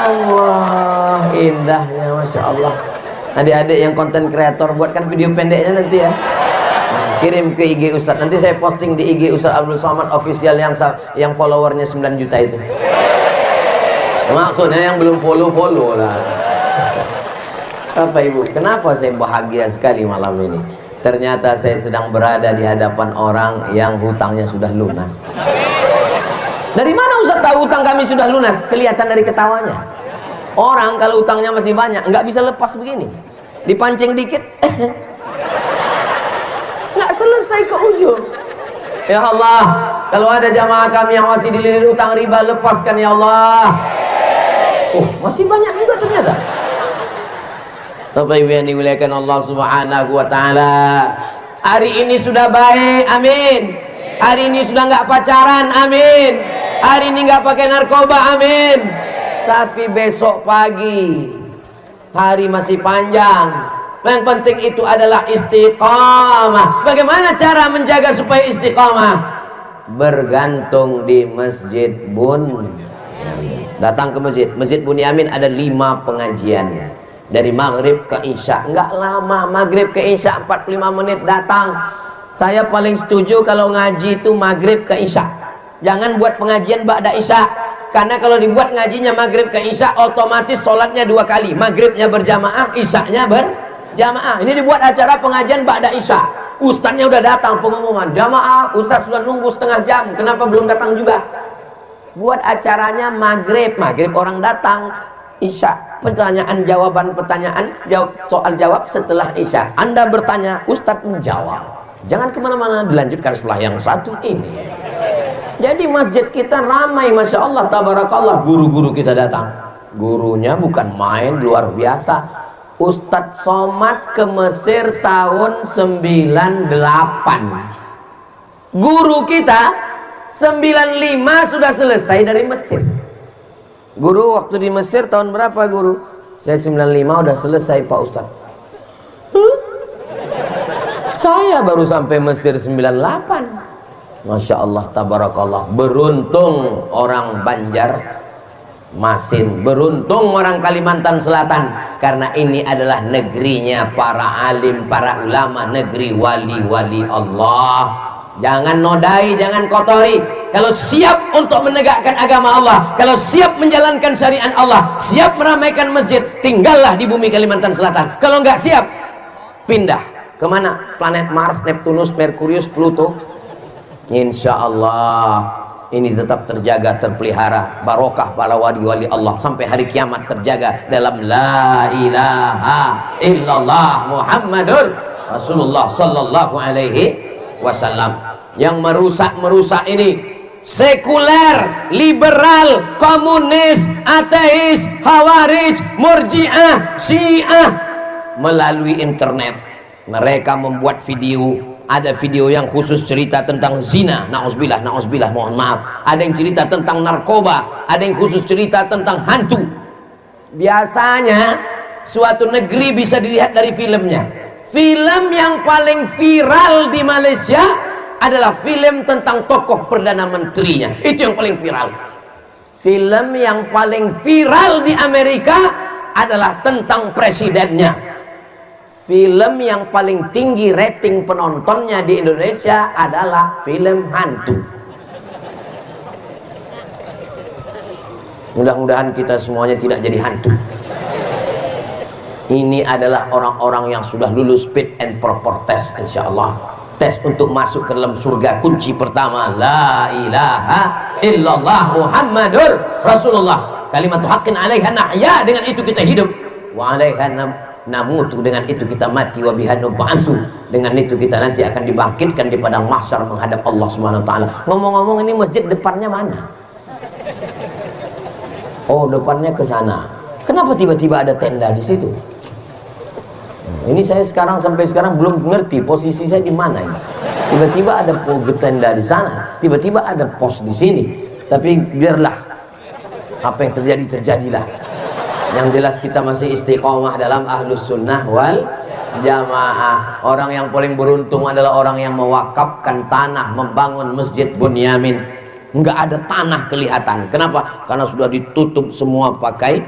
Allah, indahnya Masya Allah. Adik-adik yang konten kreator, buatkan video pendeknya nanti ya, kirim ke IG Ustadz, nanti saya posting di IG Ustadz Abdul Somad official yang followernya 9 juta itu. Maksudnya yang belum follow lah. Apa ibu? Kenapa saya bahagia sekali malam ini? Ternyata saya sedang berada di hadapan orang yang hutangnya sudah lunas. Dari mana Ustaz tahu hutang kami sudah lunas? Kelihatan dari ketawanya. Orang kalau hutangnya masih banyak nggak bisa lepas begini, dipancing dikit nggak selesai ke ujung. Ya Allah, kalau ada jamaah kami yang masih dililit hutang riba, lepaskan ya Allah. Masih banyak juga ternyata. Bapak Ibu yang dimuliakan Allah Subhanahu wa taala, hari ini sudah baik, amin. Hari ini sudah nggak pacaran, amin. Hari ini nggak pakai narkoba, amin. Tapi besok pagi hari masih panjang. Yang penting itu adalah istiqamah. Bagaimana cara menjaga supaya istiqamah? Bergantung di Masjid Bunyamin. Datang ke Masjid Bunyamin, ada 5 pengajian. Dari maghrib ke isya, enggak lama, maghrib ke isya 45 menit datang. Saya paling setuju kalau ngaji itu maghrib ke isya. Jangan buat pengajian ba'da isya, karena kalau dibuat ngajinya maghrib ke isya, otomatis sholatnya 2 kali, maghribnya berjamaah, isyanya berjamaah. Ini dibuat acara pengajian ba'da isya, ustadznya udah datang, pengumuman jamaah, ustadz sudah nunggu setengah jam, kenapa belum datang juga? Buat acaranya maghrib orang datang, isya pertanyaan jawaban pertanyaan, soal jawab setelah isya. Anda bertanya, ustadz menjawab. Jangan kemana-mana, dilanjutkan setelah yang satu ini. Jadi masjid kita ramai, Masya Allah, tabarakallah. Guru-guru kita datang, gurunya bukan main, luar biasa. Ustadz Somad ke Mesir tahun 98. Guru kita 95 sudah selesai dari Mesir. Guru waktu di Mesir tahun berapa guru? Saya 95 udah selesai Pak Ustadz. Saya baru sampai Mesir 98. Masya Allah, tabarakallah. Beruntung orang Banjarmasin, beruntung orang Kalimantan Selatan, karena ini adalah negerinya para alim, para ulama, negeri wali-wali Allah. Jangan nodai, jangan kotori. Kalau siap untuk menegakkan agama Allah, kalau siap menjalankan syariat Allah, siap meramaikan masjid, tinggallah di bumi Kalimantan Selatan. Kalau nggak siap, pindah kemana? Planet Mars, Neptunus, Merkurius, Pluto. Insya Allah ini tetap terjaga, terpelihara, barokah para wali-wali Allah sampai hari kiamat, terjaga dalam la ilaha illallah Muhammadur Rasulullah sallallahu alaihi wasallam. Yang merusak ini sekuler, liberal, komunis, ateis, khawarij, murji'ah, syiah. Melalui internet mereka membuat video. Ada video yang khusus cerita tentang zina, na'udzubillah, mohon maaf. Ada yang cerita tentang narkoba, ada yang khusus cerita tentang hantu. Biasanya suatu negeri bisa dilihat dari filmnya. Film yang paling viral di Malaysia adalah film tentang tokoh Perdana Menterinya. Itu yang paling viral. Film yang paling viral di Amerika adalah tentang presidennya. Film yang paling tinggi rating penontonnya di Indonesia adalah film hantu. Mudah-mudahan kita semuanya tidak jadi hantu. Ini adalah orang-orang yang sudah lulus fit and proper test, insya Allah. Tes untuk masuk ke dalam surga, kunci pertama la ilaha illallah Muhammadur Rasulullah. Kalimat haqqin 'alaiha nahya, dengan itu kita hidup. Wa 'alaiha namutu, dengan itu kita mati. Wa biha nub'atsu, dengan itu kita nanti akan dibangkitkan di padang mahsyar menghadap Allah Subhanahu wa taala. Ngomong-ngomong, ini masjid depannya mana? Oh, depannya ke sana. Kenapa tiba-tiba ada tenda di situ? Ini saya sampai sekarang belum ngerti posisi saya di mana ini. Tiba-tiba ada tenda di sana, tiba-tiba ada pos di sini. Tapi biarlah, apa yang terjadi terjadilah. Yang jelas kita masih istiqomah dalam ahlus sunnah wal jamaah. Orang yang paling beruntung adalah orang yang mewakafkan tanah, membangun masjid Bunyamin. Enggak ada tanah kelihatan. Kenapa? Karena sudah ditutup semua pakai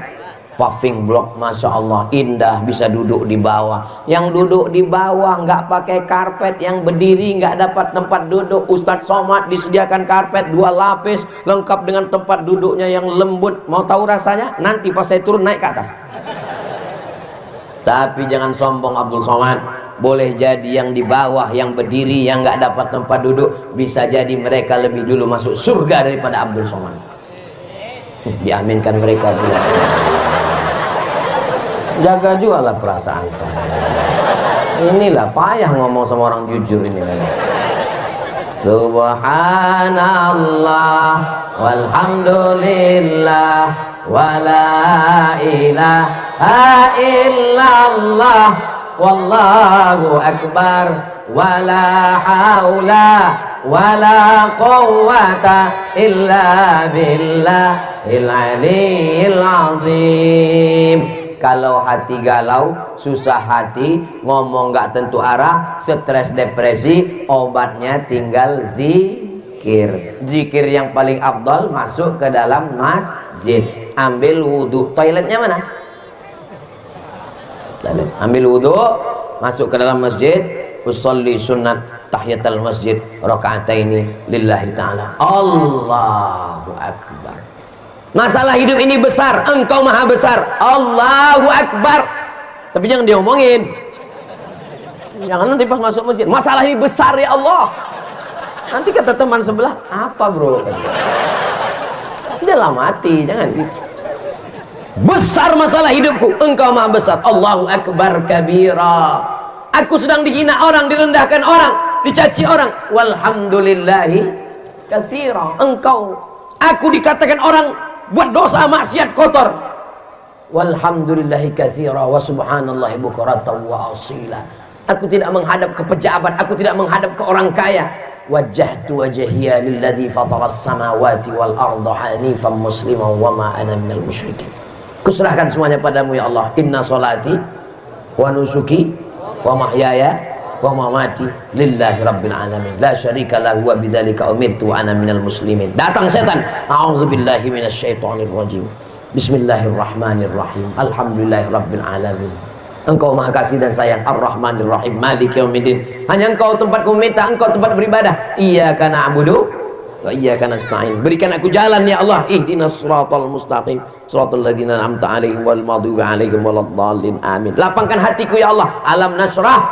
paving block. Masya Allah, indah, bisa duduk di bawah. Yang duduk di bawah nggak pakai karpet, yang berdiri nggak dapat tempat duduk. Ustadz Somad disediakan karpet 2 lapis lengkap dengan tempat duduknya yang lembut. Mau tahu rasanya? Nanti pas saya turun naik ke atas. Tapi jangan sombong Abdul Somad. Boleh jadi yang di bawah, yang berdiri, yang nggak dapat tempat duduk, bisa jadi mereka lebih dulu masuk surga daripada Abdul Somad. Diaminkan mereka pula. Jaga juga lah perasaan saya. Inilah payah ngomong sama orang jujur ini. Subhanallah walhamdulillah wala ilaha illallah wallahu akbar wala haula wala quwwata illa billahil aliyyil azim. Kalau hati galau, susah hati, ngomong gak tentu arah, stres, depresi, obatnya tinggal zikir. Zikir yang paling afdal, masuk ke dalam masjid, ambil wudhu. Toiletnya mana? Ambil wudhu, masuk ke dalam masjid, usolli sunnat tahiyatul masjid raka'ataini lillahi ta'ala. Allahu akbar. Masalah hidup ini besar, engkau maha besar, Allahu akbar. Tapi jangan diomongin, jangan nanti pas masuk masjid, masalah ini besar ya Allah. Nanti kata teman sebelah, apa bro? Udah mati, jangan gitu. Besar masalah hidupku, engkau maha besar, Allahu akbar kabira. Aku sedang dihina orang, direndahkan orang, dicaci orang, walhamdulillahi katsira. Aku dikatakan orang buat dosa maksiat kotor, walhamdulillahi katsira wa subhanallahi bukratan wa asila. Aku tidak menghadap ke pejabat, aku tidak menghadap ke orang kaya. Wajjahtu wajhiya lilladzi fataras samawati wal arda hanifan musliman wa ma ana minal musyrikin. Kuserahkan semuanya padamu ya Allah. Inna sholati wa nusuki wa mahyaya wa mamati lillahi rabbil alamin la syarika lahu wa bidzalika umirtu wa ana minal muslimin. Datang setan, a'udzubillahi minasyaitonir rajim, bismillahirrahmanirrahim, alhamdulillahi rabbil alamin. Engkau maha kasih dan sayang, ar-rahmanir rahim, maliki yaumiddin. Hanya engkau tempatku meminta, engkau tempat beribadah. Iyyaka na'budu wa iyyaka nasta'in. Berikan aku jalan ya Allah, ihdinas siratal mustaqim, siratal ladzina an'amta 'alaihim wal maghdubi 'alaihim waladdallin. Amin. Lapangkan hatiku ya Allah. Alam nasrah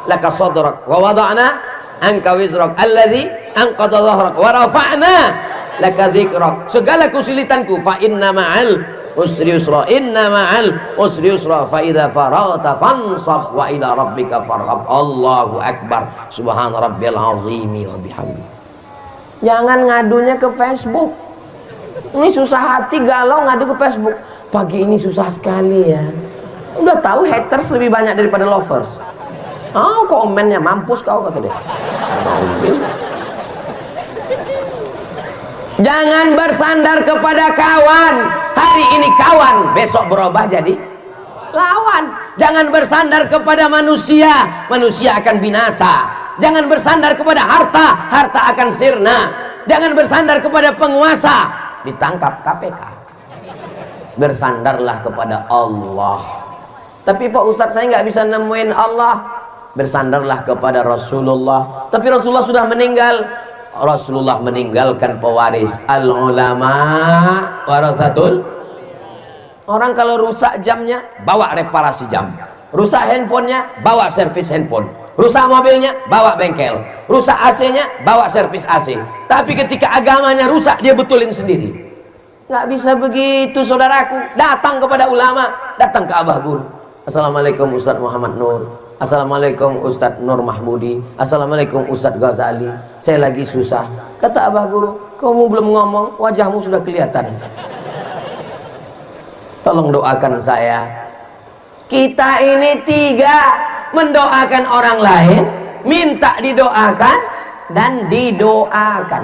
laka sadrak wa wada'na anka wizrak alladzi anqadha dhahrak wa rafa'na laka dzikrak. Segala kesulitanku, fa inna ma'al usri yusra, inna ma'al usri yusra, fa idza faragta fansab wa ila rabbika farghab. Allahu akbar, subhana rabbiyal azimi wa bihamdi. Jangan ngadunya ke Facebook. Ini susah hati galau ngadu ke Facebook. Pagi ini susah sekali ya. Udah tahu haters lebih banyak daripada lovers. Oh, komennya mampus kau, kata dia. Jangan bersandar kepada kawan. Hari ini kawan, besok berubah jadi lawan. Jangan bersandar kepada manusia, manusia akan binasa. Jangan bersandar kepada harta, harta akan sirna. Jangan bersandar kepada penguasa, ditangkap KPK. Bersandarlah kepada Allah. Tapi Pak Ustadz, saya nggak bisa nemuin Allah. Bersandarlah kepada Rasulullah. Tapi Rasulullah sudah meninggal. Rasulullah meninggalkan pewaris. Al ulama warasatul. Orang kalau rusak jamnya, bawa reparasi jam. Rusak handphonenya, bawa servis handphone. Rusak mobilnya, bawa bengkel. Rusak AC-nya, bawa servis AC. Tapi ketika agamanya rusak, dia betulin sendiri. Nggak bisa begitu, saudaraku. Datang kepada ulama, datang ke abah guru. Assalamualaikum Ustadz Muhammad Nur. Assalamualaikum Ustadz Nur Mahmudi. Assalamualaikum Ustadz Ghazali. Saya lagi susah. Kata abah guru, kamu belum ngomong, wajahmu sudah kelihatan. Tolong doakan saya. Kita ini tiga, mendoakan orang lain, minta didoakan, dan didoakan.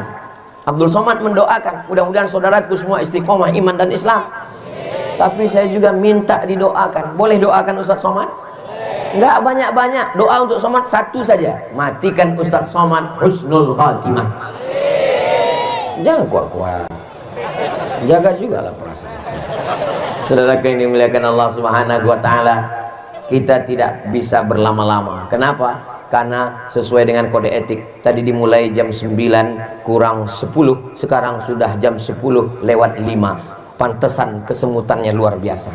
Abdul Somad mendoakan, mudah-mudahan saudaraku semua istiqomah iman dan Islam. Tapi saya juga minta didoakan. Boleh doakan Ustadz Somad? Enggak banyak-banyak. Doa untuk Somad satu saja. Matikan Ustadz Somad husnul khatimah. Jangan kuat-kuat. Jaga juga lah perasaan saya. Saudaraku yang dimuliakan Allah Subhanahu wa taala, kita tidak bisa berlama-lama. Kenapa? Karena sesuai dengan kode etik. Tadi dimulai jam 9 kurang 10, sekarang sudah jam 10 lewat 5. Pantesan kesemutannya luar biasa.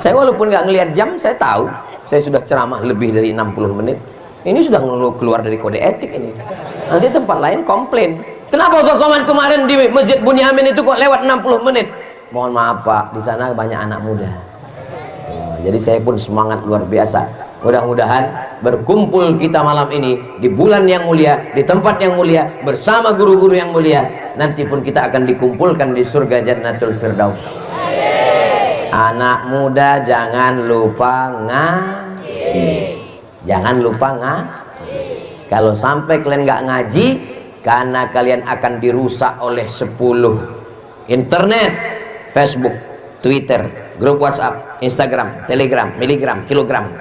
Saya walaupun nggak ngelihat jam, saya tahu saya sudah ceramah lebih dari 60 menit. Ini sudah keluar dari kode etik ini. Nanti tempat lain komplain. Kenapa Ustaz Somad kemarin di Masjid Bunyamin itu kok lewat 60 menit? Mohon maaf Pak, di sana banyak anak muda. Jadi saya pun semangat luar biasa. Mudah-mudahan berkumpul kita malam ini di bulan yang mulia, di tempat yang mulia, bersama guru-guru yang mulia. Nanti pun kita akan dikumpulkan di surga Jannatul Firdaus. Anak muda jangan lupa ngaji. Jangan lupa ngaji. Kalau sampai kalian nggak ngaji, karena kalian akan dirusak oleh 10 internet, Facebook, Twitter, grup WhatsApp, Instagram, Telegram, miligram, kilogram,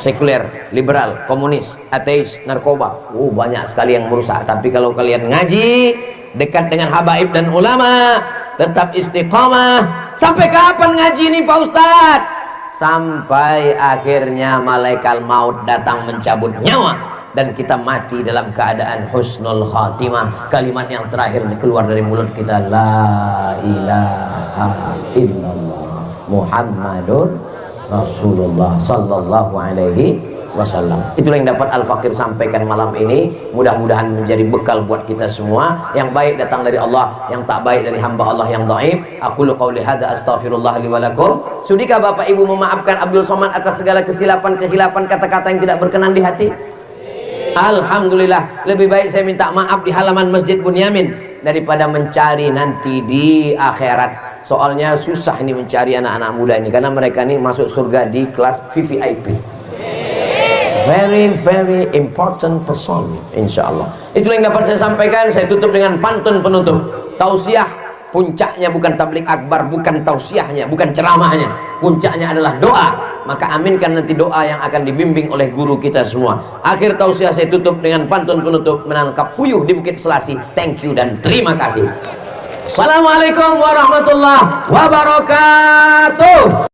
sekuler, liberal, komunis, ateis, narkoba. Banyak sekali yang merusak. Tapi kalau kalian ngaji, dekat dengan habaib dan ulama, tetap istiqamah. Sampai kapan ngaji ini Pak Ustadz? Sampai akhirnya malaikat maut datang mencabut nyawa dan kita mati dalam keadaan husnul khatimah. Kalimat yang terakhir keluar dari mulut kita, la ilaha illallah Muhammadur Rasulullah sallallahu alaihi wasallam. Itulah yang dapat Al-Fakir sampaikan malam ini. Mudah-mudahan menjadi bekal buat kita semua. Yang baik datang dari Allah, yang tak baik dari hamba Allah yang dhaif. Aqulu qauli hadza astaghfirullah li wa lakum. Sudikah Bapak Ibu memaafkan Abdul Somad atas segala kesilapan kata-kata yang tidak berkenan di hati? Alhamdulillah. Lebih baik saya minta maaf di halaman Masjid Bunyamin daripada mencari nanti di akhirat. Soalnya susah ini mencari anak-anak muda ini, karena mereka ini masuk surga di kelas VVIP. Very very important person, insyaallah. Itulah yang dapat saya sampaikan. Saya tutup dengan pantun penutup. Tausiah puncaknya bukan tablik akbar, bukan tausiahnya, bukan ceramahnya. Puncaknya adalah doa. Maka aminkan nanti doa yang akan dibimbing oleh guru kita semua. Akhir tausiah saya tutup dengan pantun penutup, menangkap puyuh di Bukit Selasi. Thank you dan terima kasih. Assalamualaikum warahmatullahi wabarakatuh.